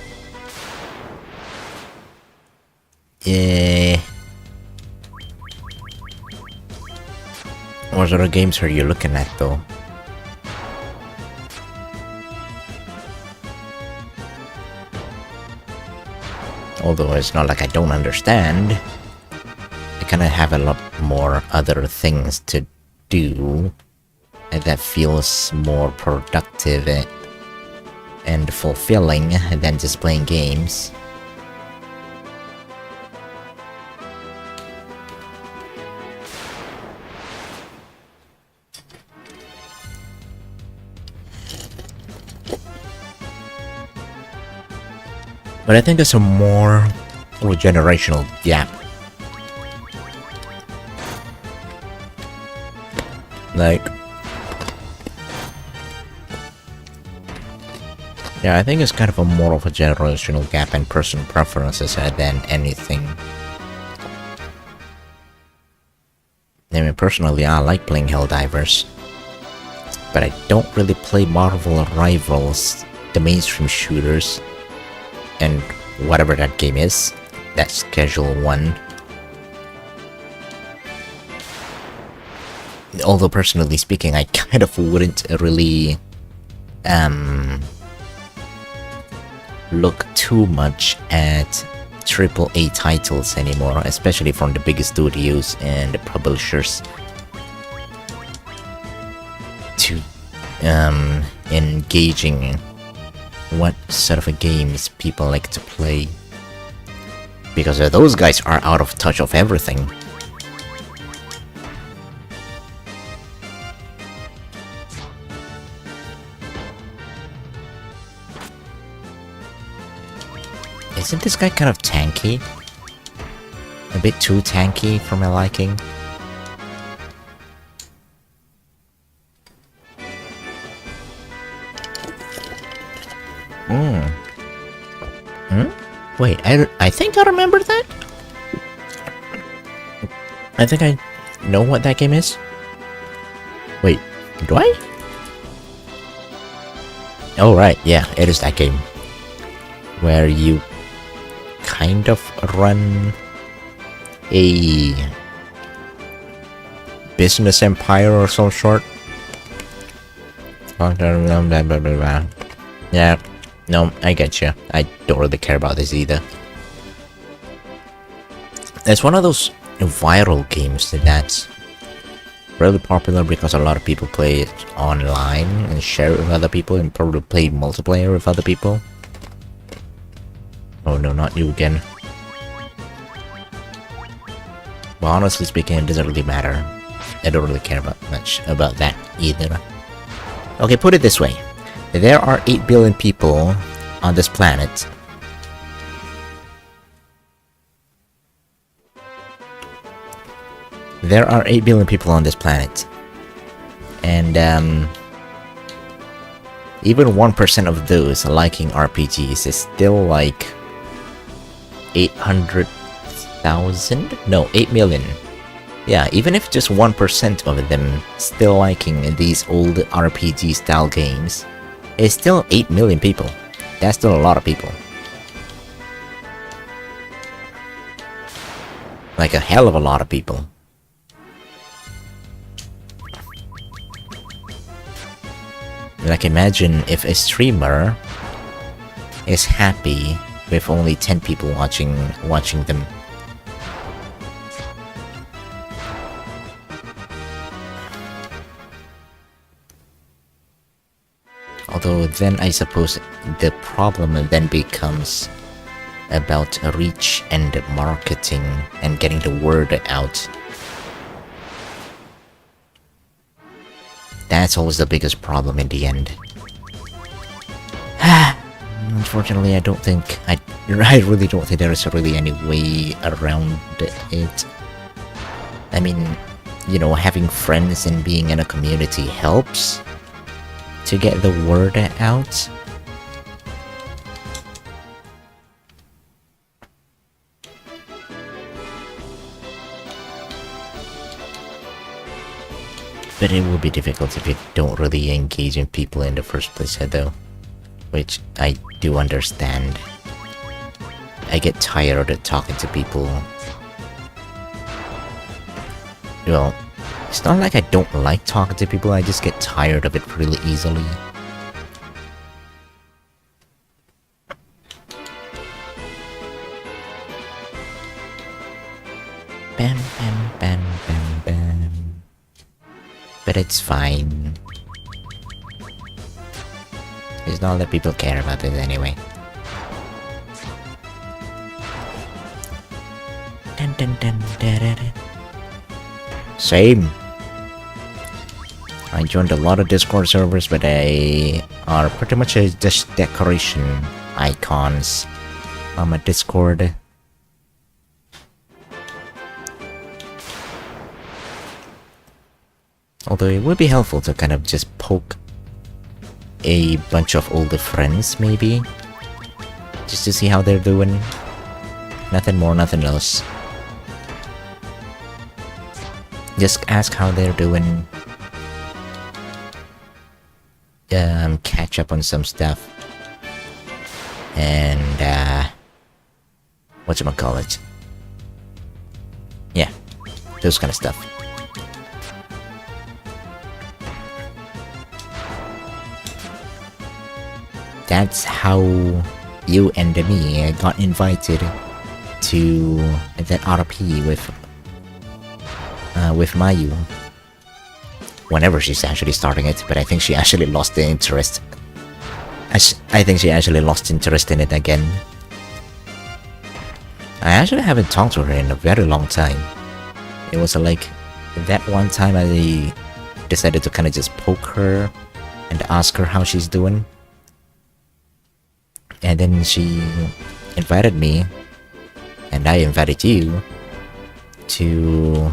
Yeah. What sort of games are you looking at though? Although it's not like I don't understand. I kinda have a lot more other things to do that feels more productive and fulfilling than just playing games. But I think there's a more of a generational gap. Like... yeah, I think it's kind of a more of a generational gap and personal preferences than anything. I mean, personally, I like playing Helldivers. but I don't really play Marvel Rivals, the mainstream shooters, and whatever that game is, that's casual one. Although personally speaking, I kind of wouldn't really look too much at AAA titles anymore, especially from the biggest studios and the publishers, to engaging what sort of games people like to play, because those guys are out of touch of everything. Isn't this guy kind of tanky? A bit too tanky for my liking. Wait, I think I remember that? I think I know what that game is. Wait, do I? Oh right, yeah, it is that game. Where you kind of run a business empire or some sort. Yeah, no, I get you. I don't really care about this either. It's one of those viral games that's really popular because a lot of people play it online and share it with other people, and probably play multiplayer with other people. Oh no, not you again. But honestly speaking, it doesn't really matter. I don't really care much about that either. Okay, put it this way. There are 8 billion people on this planet. There are 8 billion people on this planet. And even 1% of those liking RPGs is still like 800,000? No, 8 million. Yeah, even if just 1% of them still liking these old RPG style games, it's still 8 million people. That's still a lot of people. Like a hell of a lot of people. Like, imagine if a streamer is happy with only 10 people watching them. Although then I suppose the problem then becomes about reach and marketing and getting the word out. That's always the biggest problem in the end. Unfortunately, I really don't think there is really any way around it. I mean, you know, having friends and being in a community helps to get the word out. But it will be difficult if you don't really engage in people in the first place, though. Which I do understand. I get tired of talking to people. Well, it's not like I don't like talking to people, I just get tired of it really easily. Bam, bam, bam, bam, bam. But it's fine. It's not that people care about it anyway. Dun, dun, dun, da, da, da. Same. I joined a lot of Discord servers, but they are pretty much just decoration icons on my Discord. Although it would be helpful to kind of just poke a bunch of older friends, maybe, just to see how they're doing. Nothing more, nothing less. Just ask how they're doing. catch up on some stuff. And whatchamacallit? Yeah, those kind of stuff. That's how you and me got invited to that RP with Mayu. Whenever she's actually starting it, but I think she actually lost the interest. I think she actually lost interest in it again. I actually haven't talked to her in a very long time. It was like that one time I decided to kind of just poke her and ask her how she's doing. And then she invited me, and I invited you to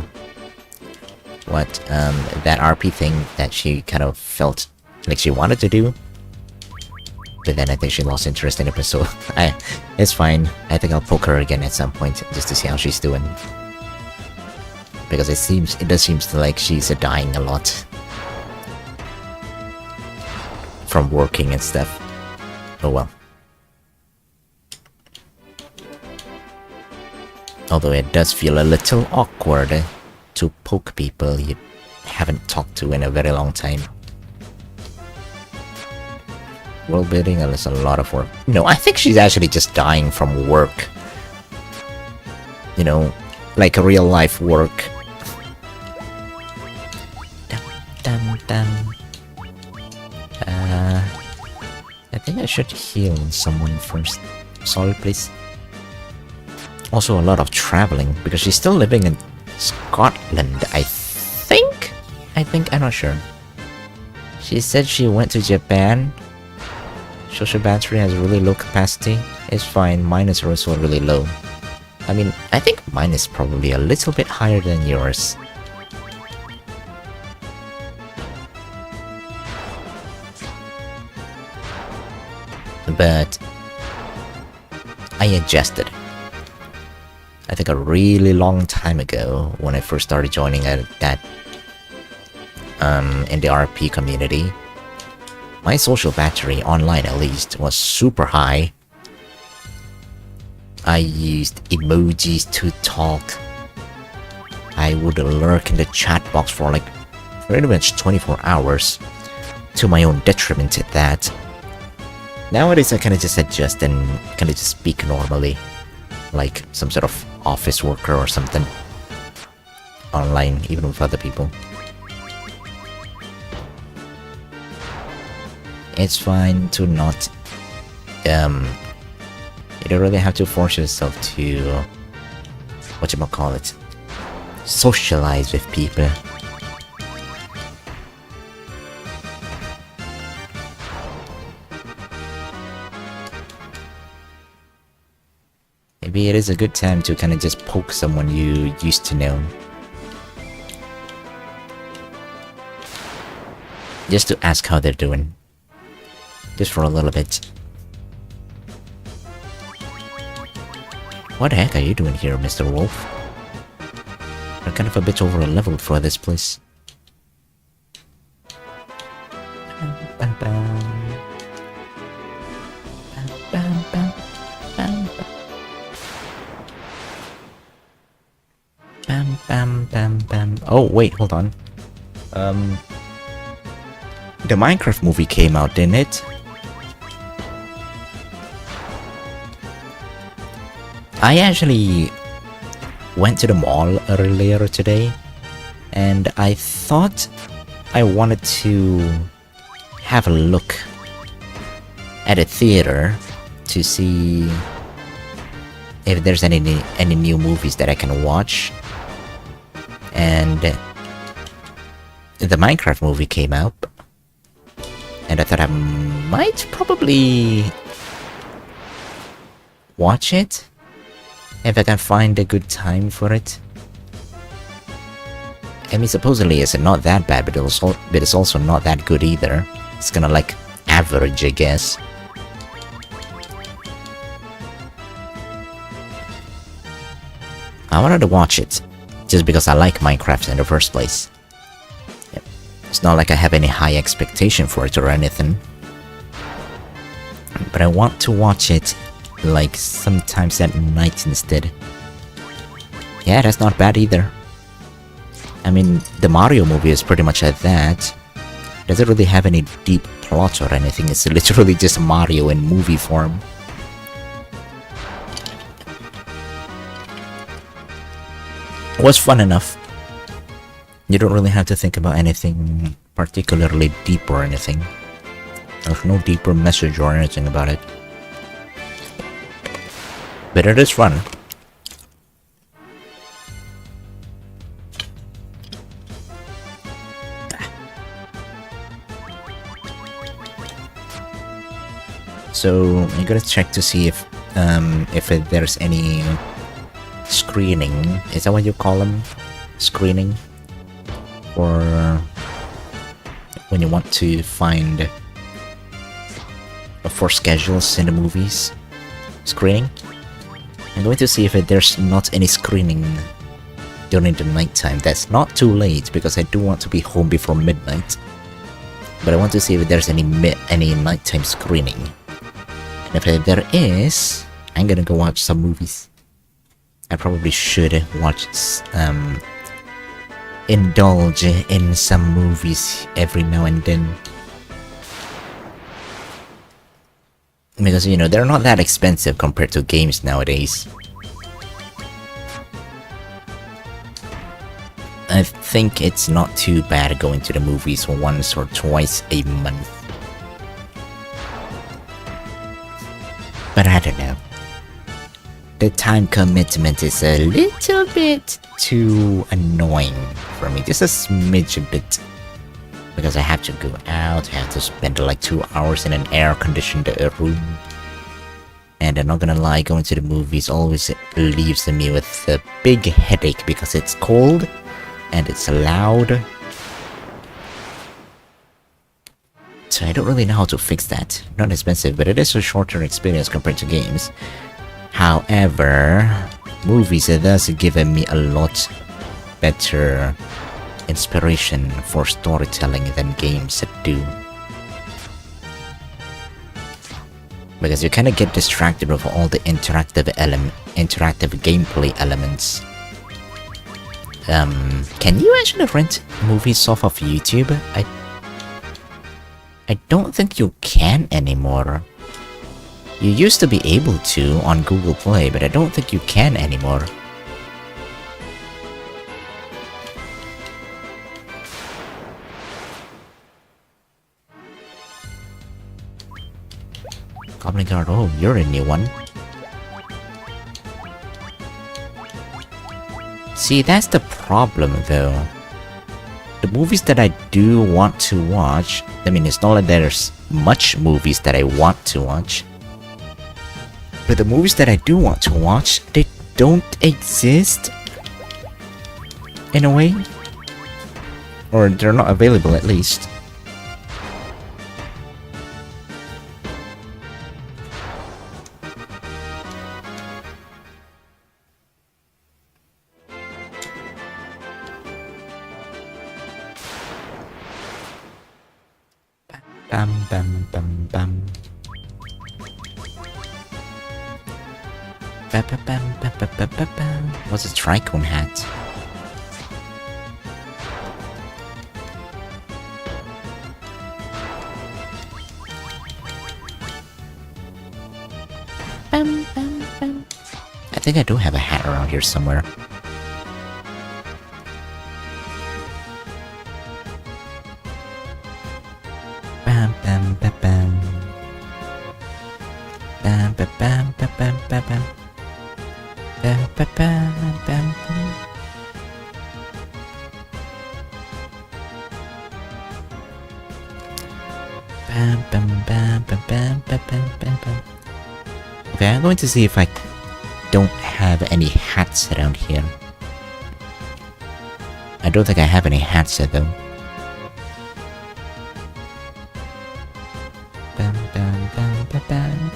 that RP thing that she kind of felt like she wanted to do. But then I think she lost interest in it, so it's fine. I think I'll poke her again at some point just to see how she's doing. Because it does seem like she's dying a lot from working and stuff. Oh well. Although it does feel a little awkward to poke people you haven't talked to in a very long time. World building is a lot of work. No, I think she's actually just dying from work. You know, like real life work. I think I should heal someone first. Sorry, please. Also a lot of traveling, because she's still living in Scotland, I think? I'm not sure. She said she went to Japan. Social battery has really low capacity. It's fine, mine is also really low. I mean, I think mine is probably a little bit higher than yours. But I adjusted. I think a really long time ago, when I first started joining that in the RP community, my social battery, online at least, was super high. I used emojis to talk. I would lurk in the chat box for like pretty much 24 hours, to my own detriment at that. Nowadays I kinda just adjust and kinda just speak normally, like some sort of office worker or something, online, even with other people. It's fine to not, you don't really have to force yourself to, whatchamacallit, socialize with people. Maybe it is a good time to kind of just poke someone you used to know. Just to ask how they're doing. Just for a little bit. What the heck are you doing here, Mr. Wolf? You're kind of a bit over leveled for this place. Bam, bam. Bam, bam, bam, bam, bam, bam, bam. Oh, wait, hold on. The Minecraft movie came out, didn't it? I actually went to the mall earlier today, and I thought I wanted to have a look at a theater to see if there's any new movies that I can watch. And the Minecraft movie came out, and I thought I might probably watch it if I can find a good time for it. I mean, supposedly it's not that bad, but it's also not that good either. It's kinda like average, I guess. I wanted to watch it just because I like Minecraft in the first place. Yep. It's not like I have any high expectation for it or anything. But I want to watch it like sometimes at night instead. Yeah, that's not bad either. I mean, the Mario movie is pretty much like that. Doesn't really have any deep plot or anything. It's literally just Mario in movie form. It was fun enough. You don't really have to think about anything particularly deep or anything. There's no deeper message or anything about it. But it is fun. So I'm gonna check to see if there's any screening. Is that what you call them? Screening? Or when you want to find for schedules in the movies? Screening? I'm going to see if there's not any screening during the nighttime. That's not too late because I do want to be home before midnight. But I want to see if there's any nighttime screening. And if there is, I'm gonna go watch some movies. I probably should watch, indulge in some movies every now and then. Because, you know, they're not that expensive compared to games nowadays. I think it's not too bad going to the movies once or twice a month. But I don't know. The time commitment is a little bit too annoying for me. Just a smidge a bit. Because I have to go out, I have to spend like 2 hours in an air-conditioned room. And I'm not gonna lie, going to the movies always leaves me with a big headache because it's cold and it's loud. So I don't really know how to fix that. Not expensive, but it is a shorter experience compared to games. However, movies does give me a lot better inspiration for storytelling than games do. Because you kind of get distracted with all the interactive gameplay elements. Can you actually rent movies off of YouTube? I don't think you can anymore. You used to be able to on Google Play, but I don't think you can anymore. Goblin Guard, oh, you're a new one. See, that's the problem though. The movies that I do want to watch, I mean, it's not like there's much movies that I want to watch. But the movies that I do want to watch, they don't exist. In a way. Or they're not available at least. Bam bam bam bam. Ba ba bam ba ba ba ba bam. What's a tricone hat? Bam bam bam. I think I do have a hat around here somewhere. Bam bam bam bam. Bam bam bam bam bam bam bam. Bam bam bam bam bam. Bam bam bam bam bam bam bam bam bam. Okay, I'm going to see if I don't have any hats around here. I don't think I have any hats though. Bam bam bam bam bam.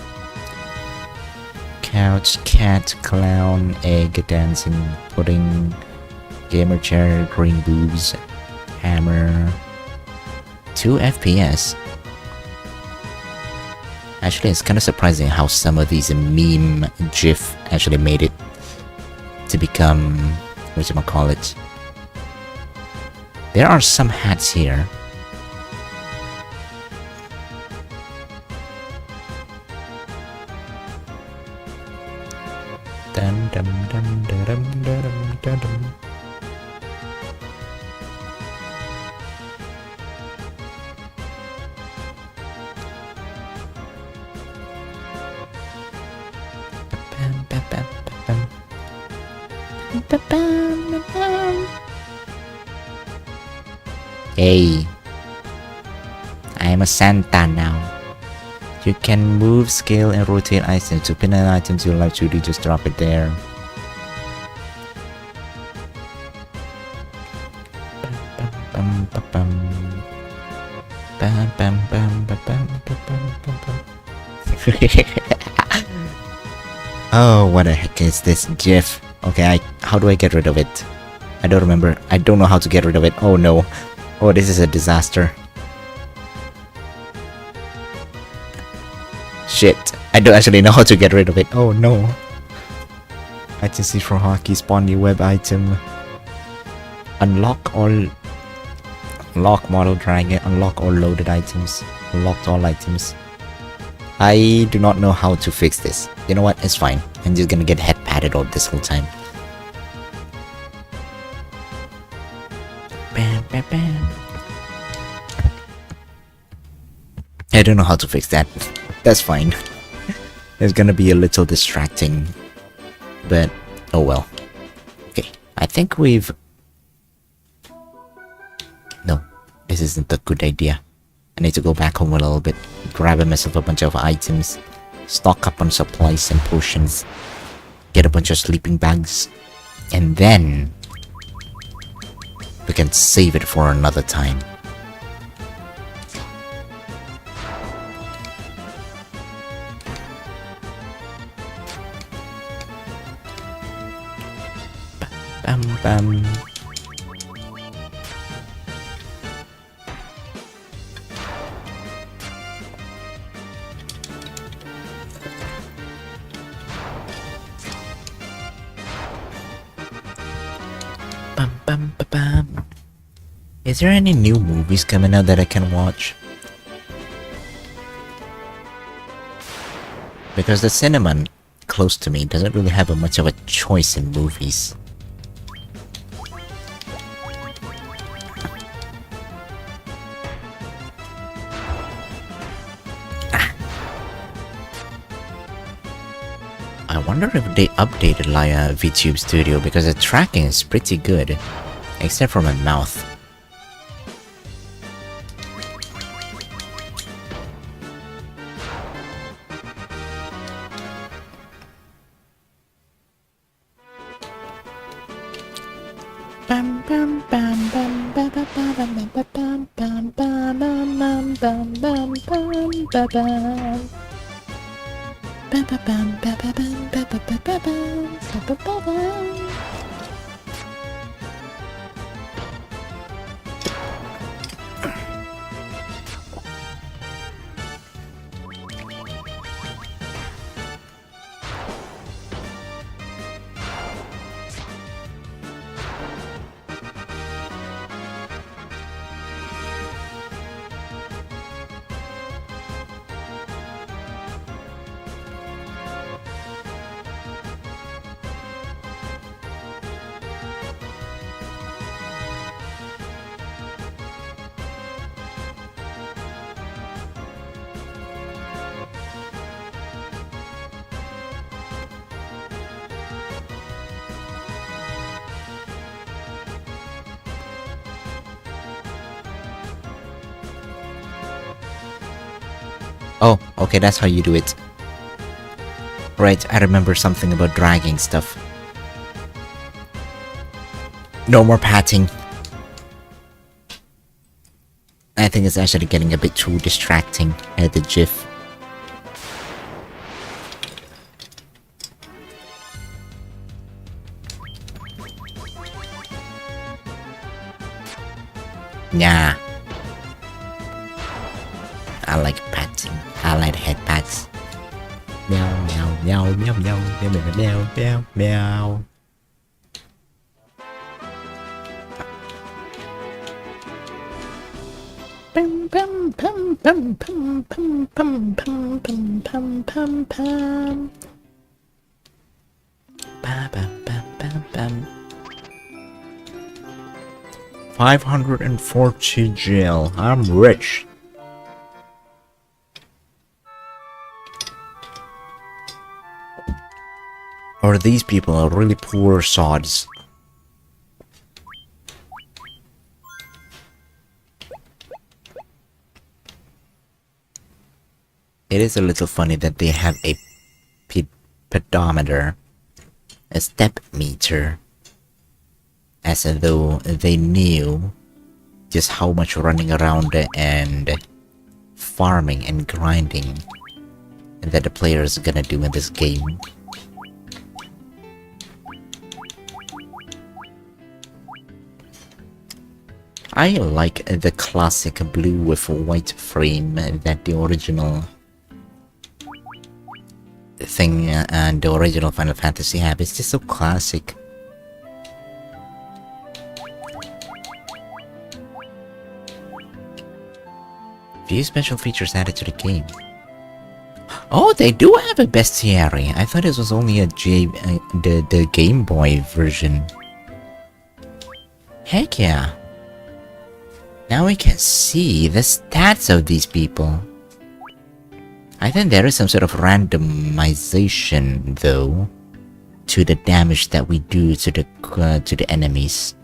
Couch, cat, clown, egg, dancing, pudding, gamer chair, green boobs, hammer, 2 FPS. Actually, it's kind of surprising how some of these meme GIF actually made it to become, whatchamacallit. There are some hats here. Dun, dum, dum, dum, dum, dum, dum, dum. Hey, I am a Santa now. You can move, scale, and rotate items. To pin an item to your left, you just drop it there. Oh, what the heck is this GIF? Okay, how do I get rid of it? I don't remember. I don't know how to get rid of it. Oh no. Oh, this is a disaster. Shit. I don't actually know how to get rid of it. Oh no. Item seed for hockey. Spawn new web item. Unlock all... Lock model dragon. Unlock all loaded items. Unlocked all items. I do not know how to fix this. You know what? It's fine. I'm just gonna get head patted all this whole time. Bam, bam, bam. I don't know how to fix that. That's fine. It's gonna be a little distracting. But, oh well. Okay, I think we've... No, this isn't a good idea. I need to go back home a little bit, grab myself a bunch of items, stock up on supplies and potions, get a bunch of sleeping bags, and then we can save it for another time. Bam bam. Is there any new movies coming out that I can watch? Because the cinema close to me doesn't really have much of a choice in movies. I wonder if they updated VTube Studio because the tracking is pretty good, except for my mouth. Oh, okay, that's how you do it. Right, I remember something about dragging stuff. No more patting. I think it's actually getting a bit too distracting at the GIF. Nah. I like pets. I like head pets. Meow meow meow meow meow meow meow meow meow meow. Pum pum pum pum pum pum pum pum pum pum pum pum. Ba ba ba ba bam. 540 gel. I'm rich. Or these people are really poor sods. It is a little funny that they have a pedometer, a step meter, as though they knew just how much running around and farming and grinding that the player is gonna do in this game. I like the classic blue with white frame that the original thing and the original Final Fantasy have. It's just so classic. Few special features added to the game. Oh, they do have a bestiary. I thought it was only the Game Boy version. Heck yeah. Now we can see the stats of these people. I think there is some sort of randomization, though, to the damage that we do to the enemies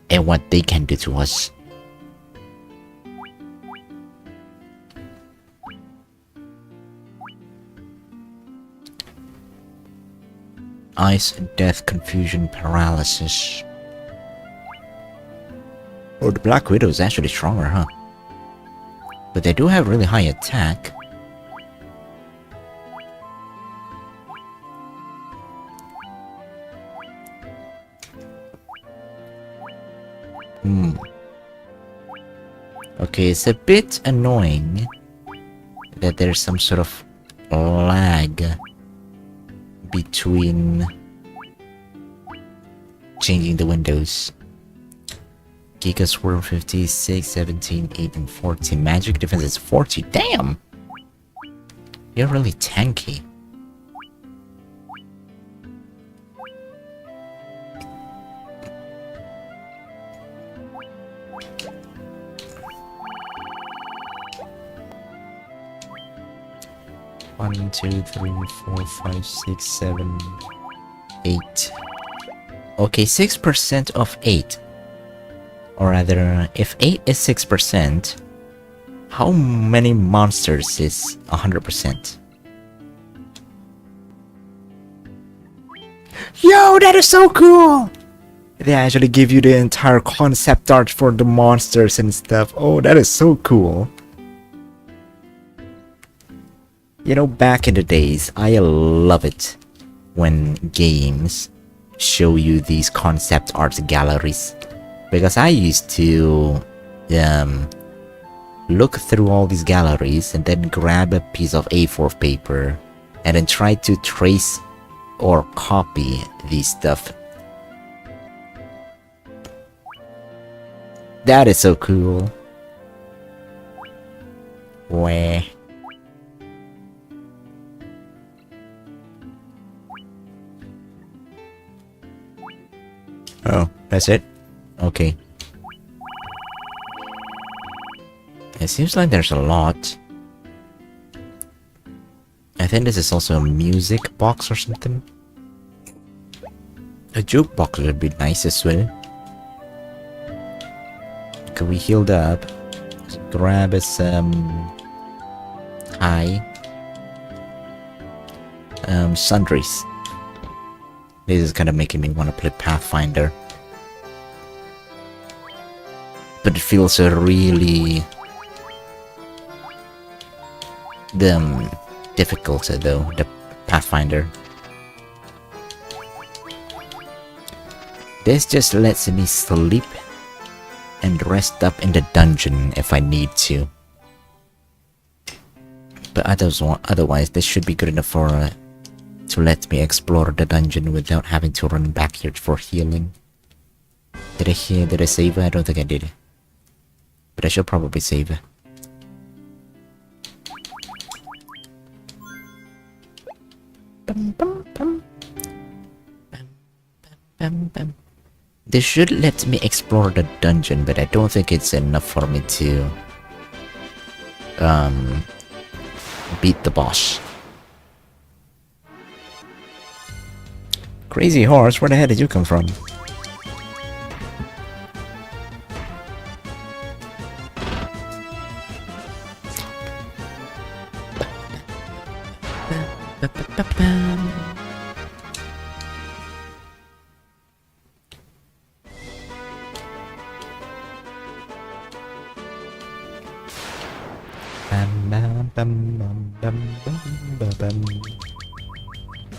and what they can do to us. Ice, death, confusion, paralysis. Oh, the Black Widow is actually stronger, huh? But they do have really high attack. Okay, it's a bit annoying that there's some sort of lag between changing the windows. Giga Swarm 56, 17, 8, and 14. Magic defense is 40. Damn! You're really tanky. One, two, three, 4, 5, 6, 7, 8. Okay, 6% of 8. Or rather, if 8 is 6%, how many monsters is 100%? Yo, that is so cool! They actually give you the entire concept art for the monsters and stuff. Oh, that is so cool. You know, back in the days, I love it when games show you these concept art galleries. Because I used to look through all these galleries and then grab a piece of A4 paper and then try to trace or copy these stuff. That is so cool. Wah. Oh, that's it? Okay. It seems like there's a lot. I think this is also a music box or something. A jukebox would be nice as well. Okay, we healed up. Let's grab some sundries. This is kind of making me want to play Pathfinder. But it feels really difficult though, the Pathfinder. This just lets me sleep and rest up in the dungeon if I need to. But otherwise, this should be good enough for to let me explore the dungeon without having to run back here for healing. Did I save? I don't think I did. But I should probably save. This should let me explore the dungeon, but I don't think it's enough for me to beat the boss. Crazy horse, where the hell did you come from?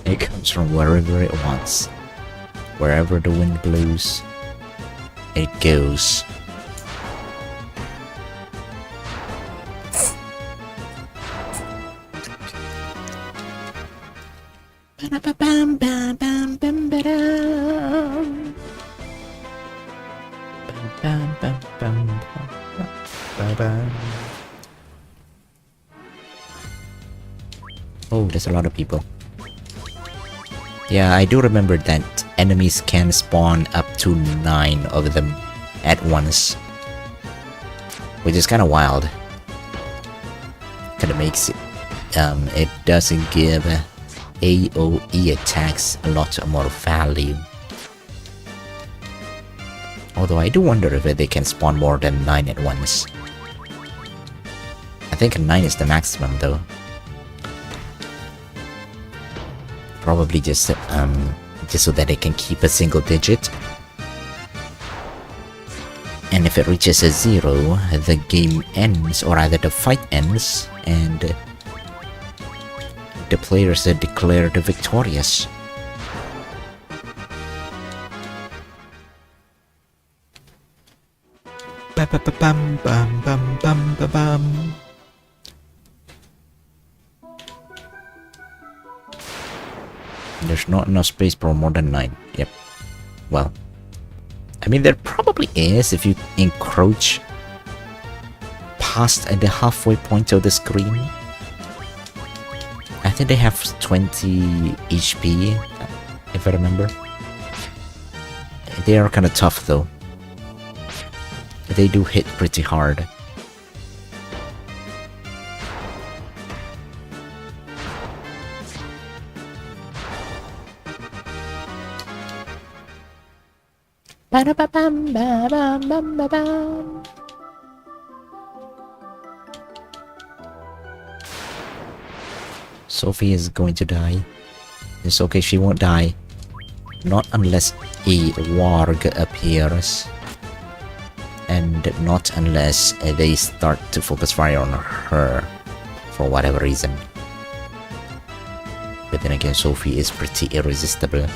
It comes from wherever it wants. Wherever the wind blows, it goes. Oh, there's a lot of people. Yeah, I do remember that enemies can spawn up to 9 of them at once. Which is kinda wild. Kinda makes it... it doesn't give AoE attacks a lot more value. Although I do wonder if they can spawn more than 9 at once. I think 9 is the maximum though. Probably just so that it can keep a single digit. And if it reaches a 0, the game ends, or rather the fight ends, and the players are declared victorious. Ba-ba-ba-bum-bum-bum-bum-bum. There's not enough space for more than 9. Yep. Well, I mean, there probably is if you encroach past the halfway point of the screen. I think they have 20 HP, if I remember. They are kind of tough though. They do hit pretty hard. Ba-da-ba-bum-ba-bum-bum-ba-bum. Sophie is going to die. It's okay, she won't die. Not unless a warg appears. And not unless they start to focus fire on her for whatever reason. But then again, Sophie is pretty irresistible.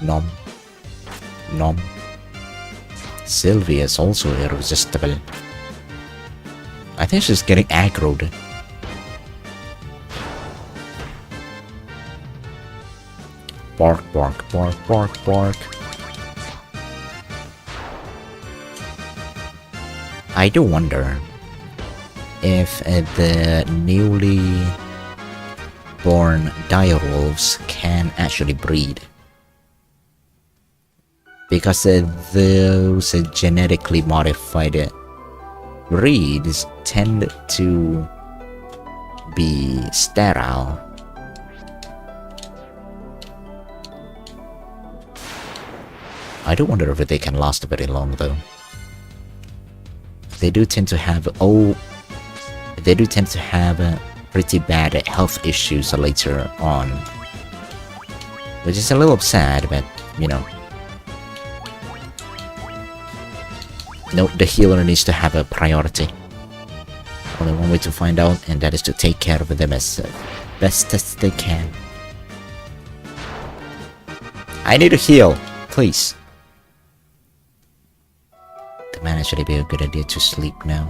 Nom. Nom. Sylvia is also irresistible. I think she's getting aggroed. Bark, bark, bark, bark, bark. I do wonder if the newly born direwolves can actually breed. Because those genetically modified breeds tend to be sterile. I do wonder if they can last very long though. They do tend to have pretty bad health issues later on. Which is a little sad, but you know. No, the healer needs to have a priority. Only one way to find out, and that is to take care of them as best as they can. I need to heal, please. Might actually be a good idea to sleep now.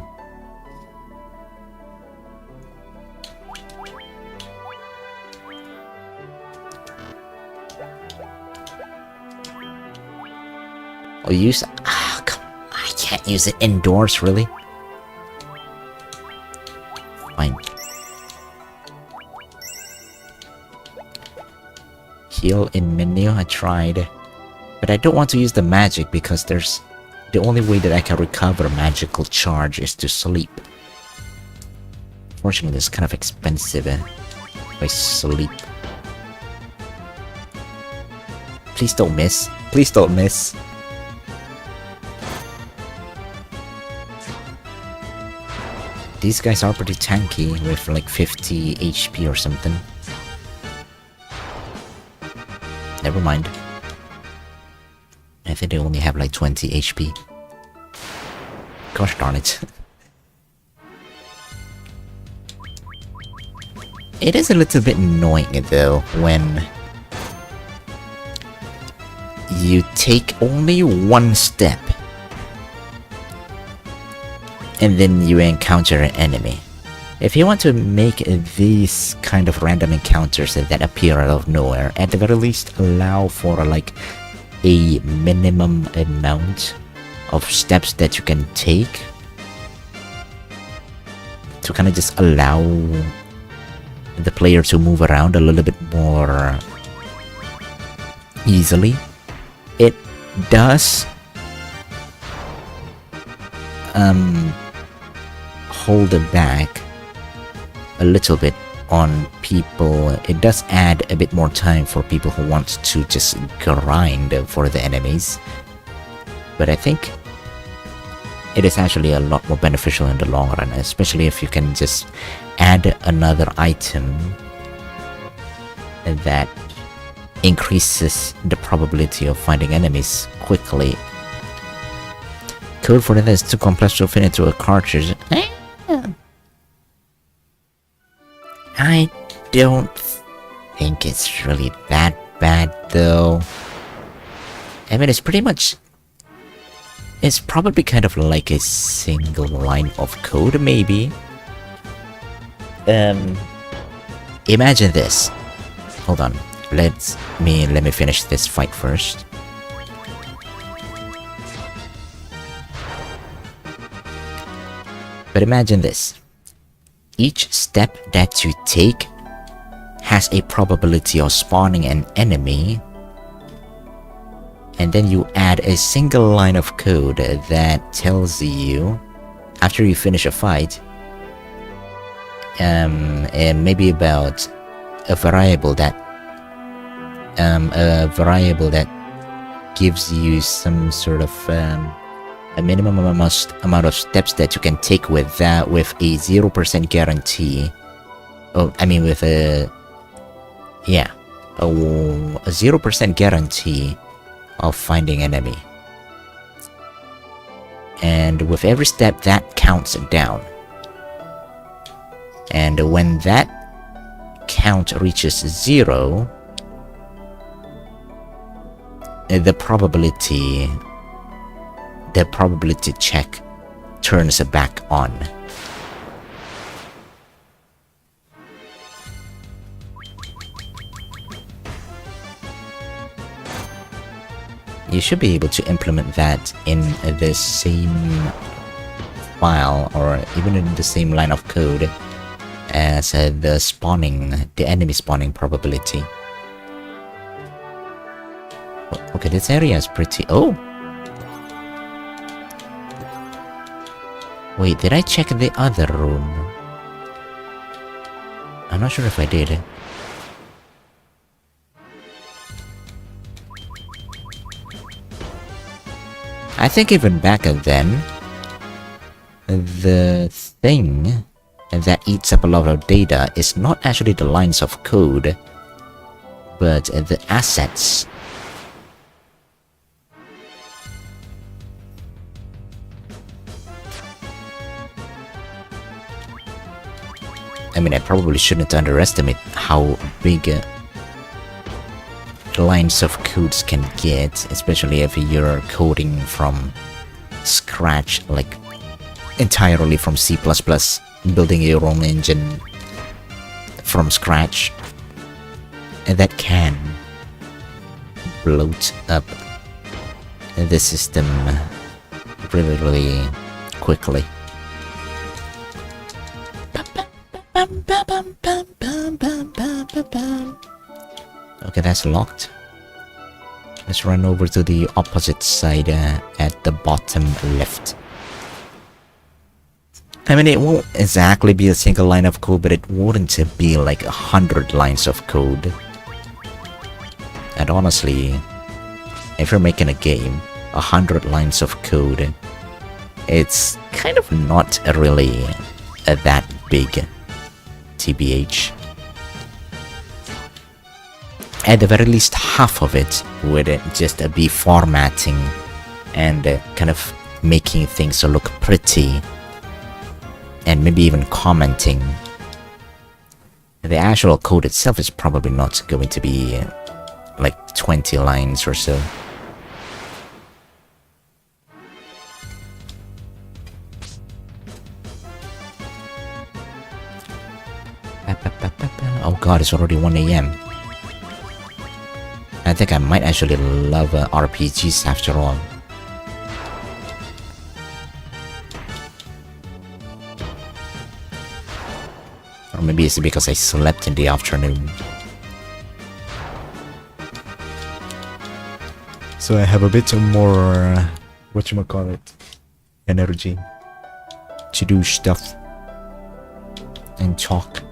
Oh, use... Ah, come on. I can't use it indoors, really? Fine. Heal in menu, I tried. But I don't want to use the magic because there's... The only way that I can recover magical charge is to sleep. Fortunately, it's kind of expensive if I sleep. Please don't miss. Please don't miss. These guys are pretty tanky with like 50 HP or something. Never mind. I think they only have like 20 HP. Gosh darn it. It is a little bit annoying though when you take only one step and then you encounter an enemy. If you want to make these kind of random encounters that appear out of nowhere, at the very least allow for like a minimum amount of steps that you can take to kind of just allow the player to move around a little bit more easily. It does hold it back a little bit on people. It does add a bit more time for people who want to just grind for the enemies, but I think it is actually a lot more beneficial in the long run, especially if you can just add another item that increases the probability of finding enemies quickly. Code for that is too complex to fit into a cartridge. I don't think it's really that bad though. I mean, it's pretty much... It's probably kind of like a single line of code, maybe. Imagine this. Hold on. Let me finish this fight first. But imagine this. Each step that you take has a probability of spawning an enemy, and then you add a single line of code that tells you after you finish a fight, and maybe about a variable that gives you some sort of a minimum amount of steps that you can take with that, with a 0% guarantee. Oh, I mean with a 0% guarantee of finding enemy. And with every step that counts down. And when that count reaches 0, the probability check turns back on. You should be able to implement that in the same file or even in the same line of code as the enemy spawning probability. Okay, this area is pretty... Oh! Wait, did I check the other room? I'm not sure if I did. I think even back then, the thing that eats up a lot of data is not actually the lines of code, but the assets. I mean, I probably shouldn't underestimate how big lines of codes can get, especially if you're coding from scratch. scratch, like entirely from C++, building your own engine from scratch, and that can bloat up the system really, really quickly. Okay, that's locked. Let's run over to the opposite side at the bottom left. I mean, it won't exactly be a single line of code, but it wouldn't be like 100 lines of code. And honestly, if you're making a game, 100 lines of code, it's kind of not really that big, TBH. At the very least, half of it would just be formatting and kind of making things look pretty, and maybe even commenting. The actual code itself is probably not going to be like 20 lines or so. Oh god, it's already 1 AM. I think I might actually love RPGs after all. Or maybe it's because I slept in the afternoon. So I have a bit more, whatchamacallit, energy to do stuff and talk.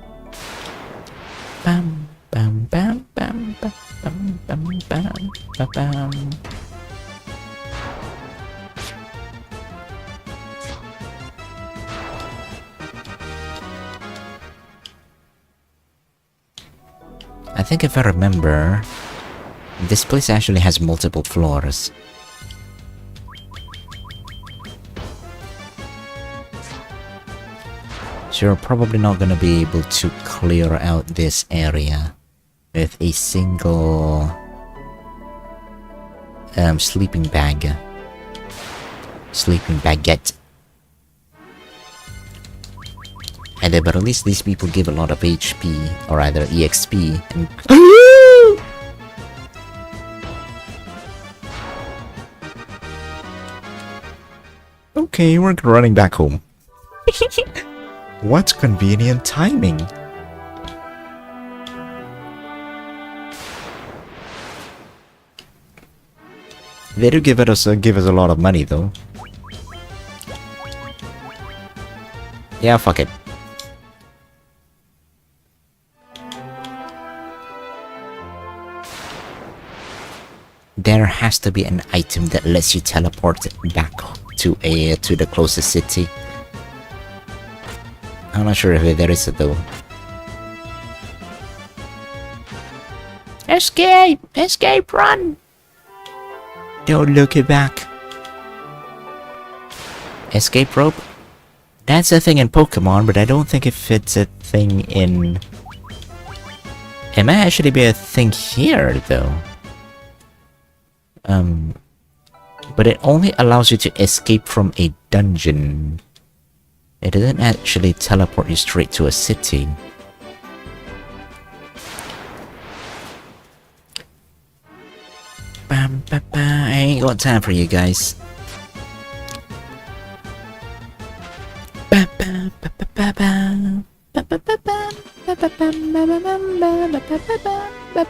Bam, bam, bam, bam, bam, bam, bam, bam, bam, bam. I think if I remember, this place actually has multiple floors. So you're probably not gonna be able to clear out this area with a single sleeping bag. Sleeping baguette. And but at least these people give a lot of HP, or either EXP, and okay, we're running back home. What convenient timing. They do give us a lot of money though. Yeah, fuck it. There has to be an item that lets you teleport back to the closest city. I'm not sure if there is it though. Escape! Escape! Run! Don't look it back. Escape rope? That's a thing in Pokemon, but I don't think if it's a thing in... It might actually be a thing here though. But it only allows you to escape from a dungeon. It doesn't actually teleport you straight to a city. Bam, ba, ba. I ain't got time for you guys. Ba, ba, ba, ba, ba, ba. Ba, ba, ba, ba. Ba, ba, ba, ba, ba, ba, ba, ba, ba, ba, ba,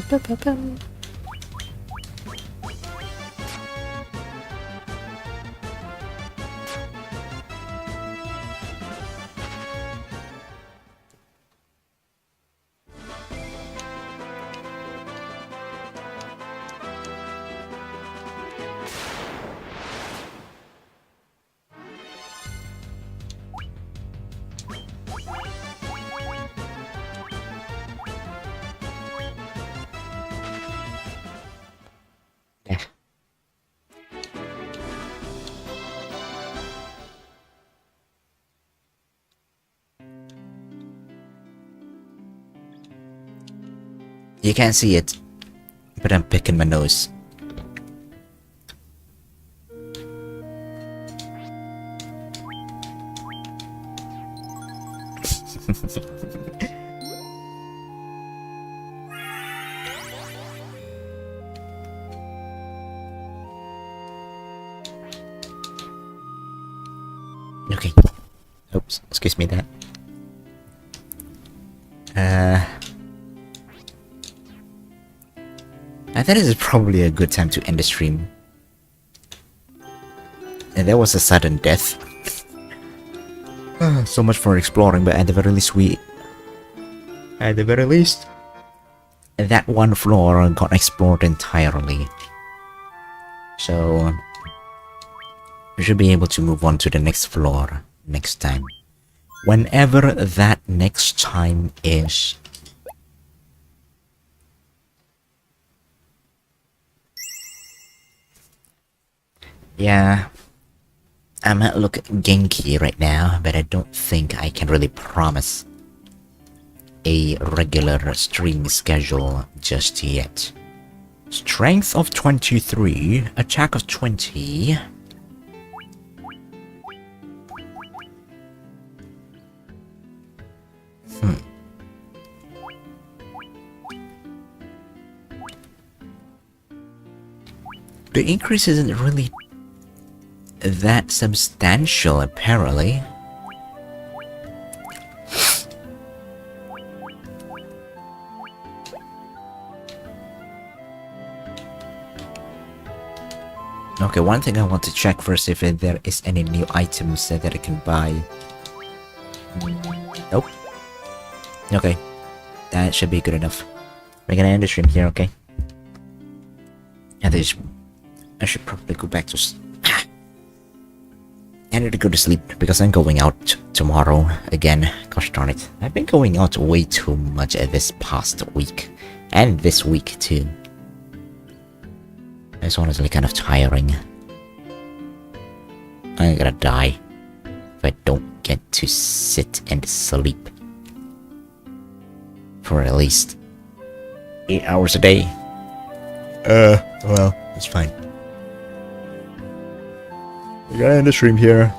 ba, ba, ba. You can't see it, but I'm picking my nose. Okay. Oops, excuse me that. I think this is probably a good time to end the stream. And there was a sudden death. So much for exploring, but at the very least that one floor got explored entirely. So we should be able to move on to the next floor next time. Whenever that next time is. Yeah, I might look genki right now, but I don't think I can really promise a regular stream schedule just yet. Strength of 23, attack of 20. The increase isn't really that substantial, apparently. Okay, one thing I want to check first if there is any new items that I can buy. Nope. Okay, that should be good enough. We're gonna end the stream here, okay? And I should probably go back to I need to go to sleep because I'm going out tomorrow again. Gosh darn it. I've been going out way too much this past week. And this week too. It's honestly kind of tiring. I'm gonna die if I don't get to sit and sleep for at least 8 hours a day. Well, it's fine. We're gonna end the stream here.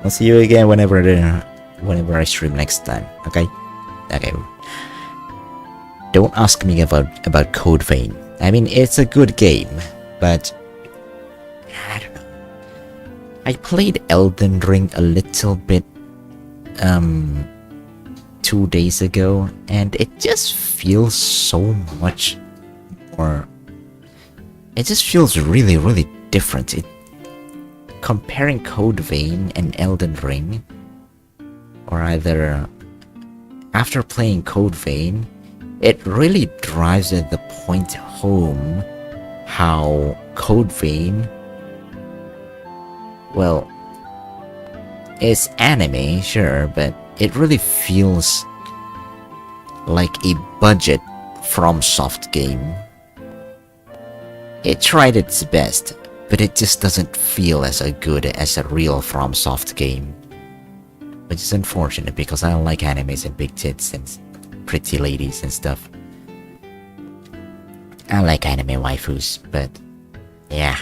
I'll see you again whenever I stream next time. Okay? Okay. Don't ask me about Code Vein. I mean, it's a good game, but I don't know. I played Elden Ring a little bit 2 days ago, and it just feels so much more. It just feels really, really different. Comparing Code Vein and Elden Ring, or either after playing Code Vein, it really drives the point home how Code Vein, well, it's anime, sure, but it really feels like a budget FromSoft game. It tried its best, but it just doesn't feel as good as a real FromSoft game. Which is unfortunate because I don't like animes and big tits and pretty ladies and stuff. I like anime waifus, but yeah.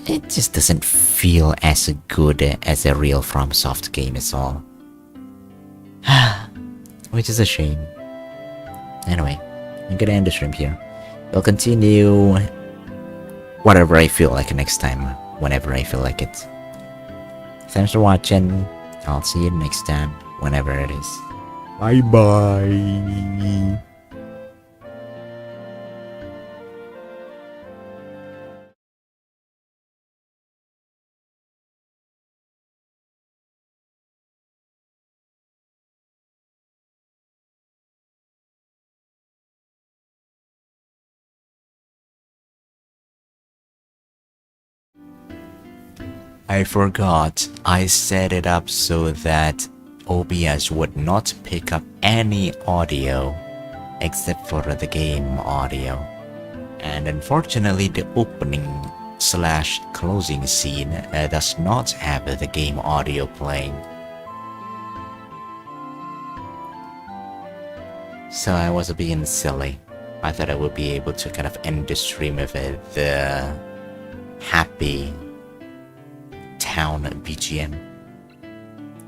It just doesn't feel as good as a real FromSoft game is all. Which is a shame. Anyway, I'm gonna end the stream here. We'll continue whatever I feel like next time, whenever I feel like it. Thanks for watching. I'll see you next time, whenever it is. Bye bye. I forgot, I set it up so that OBS would not pick up any audio except for the game audio. And unfortunately the opening/closing scene does not have the game audio playing. So I was being silly. I thought I would be able to kind of end the stream with the happy town BGM.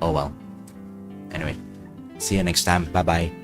Oh well. Anyway, see you next time. Bye bye.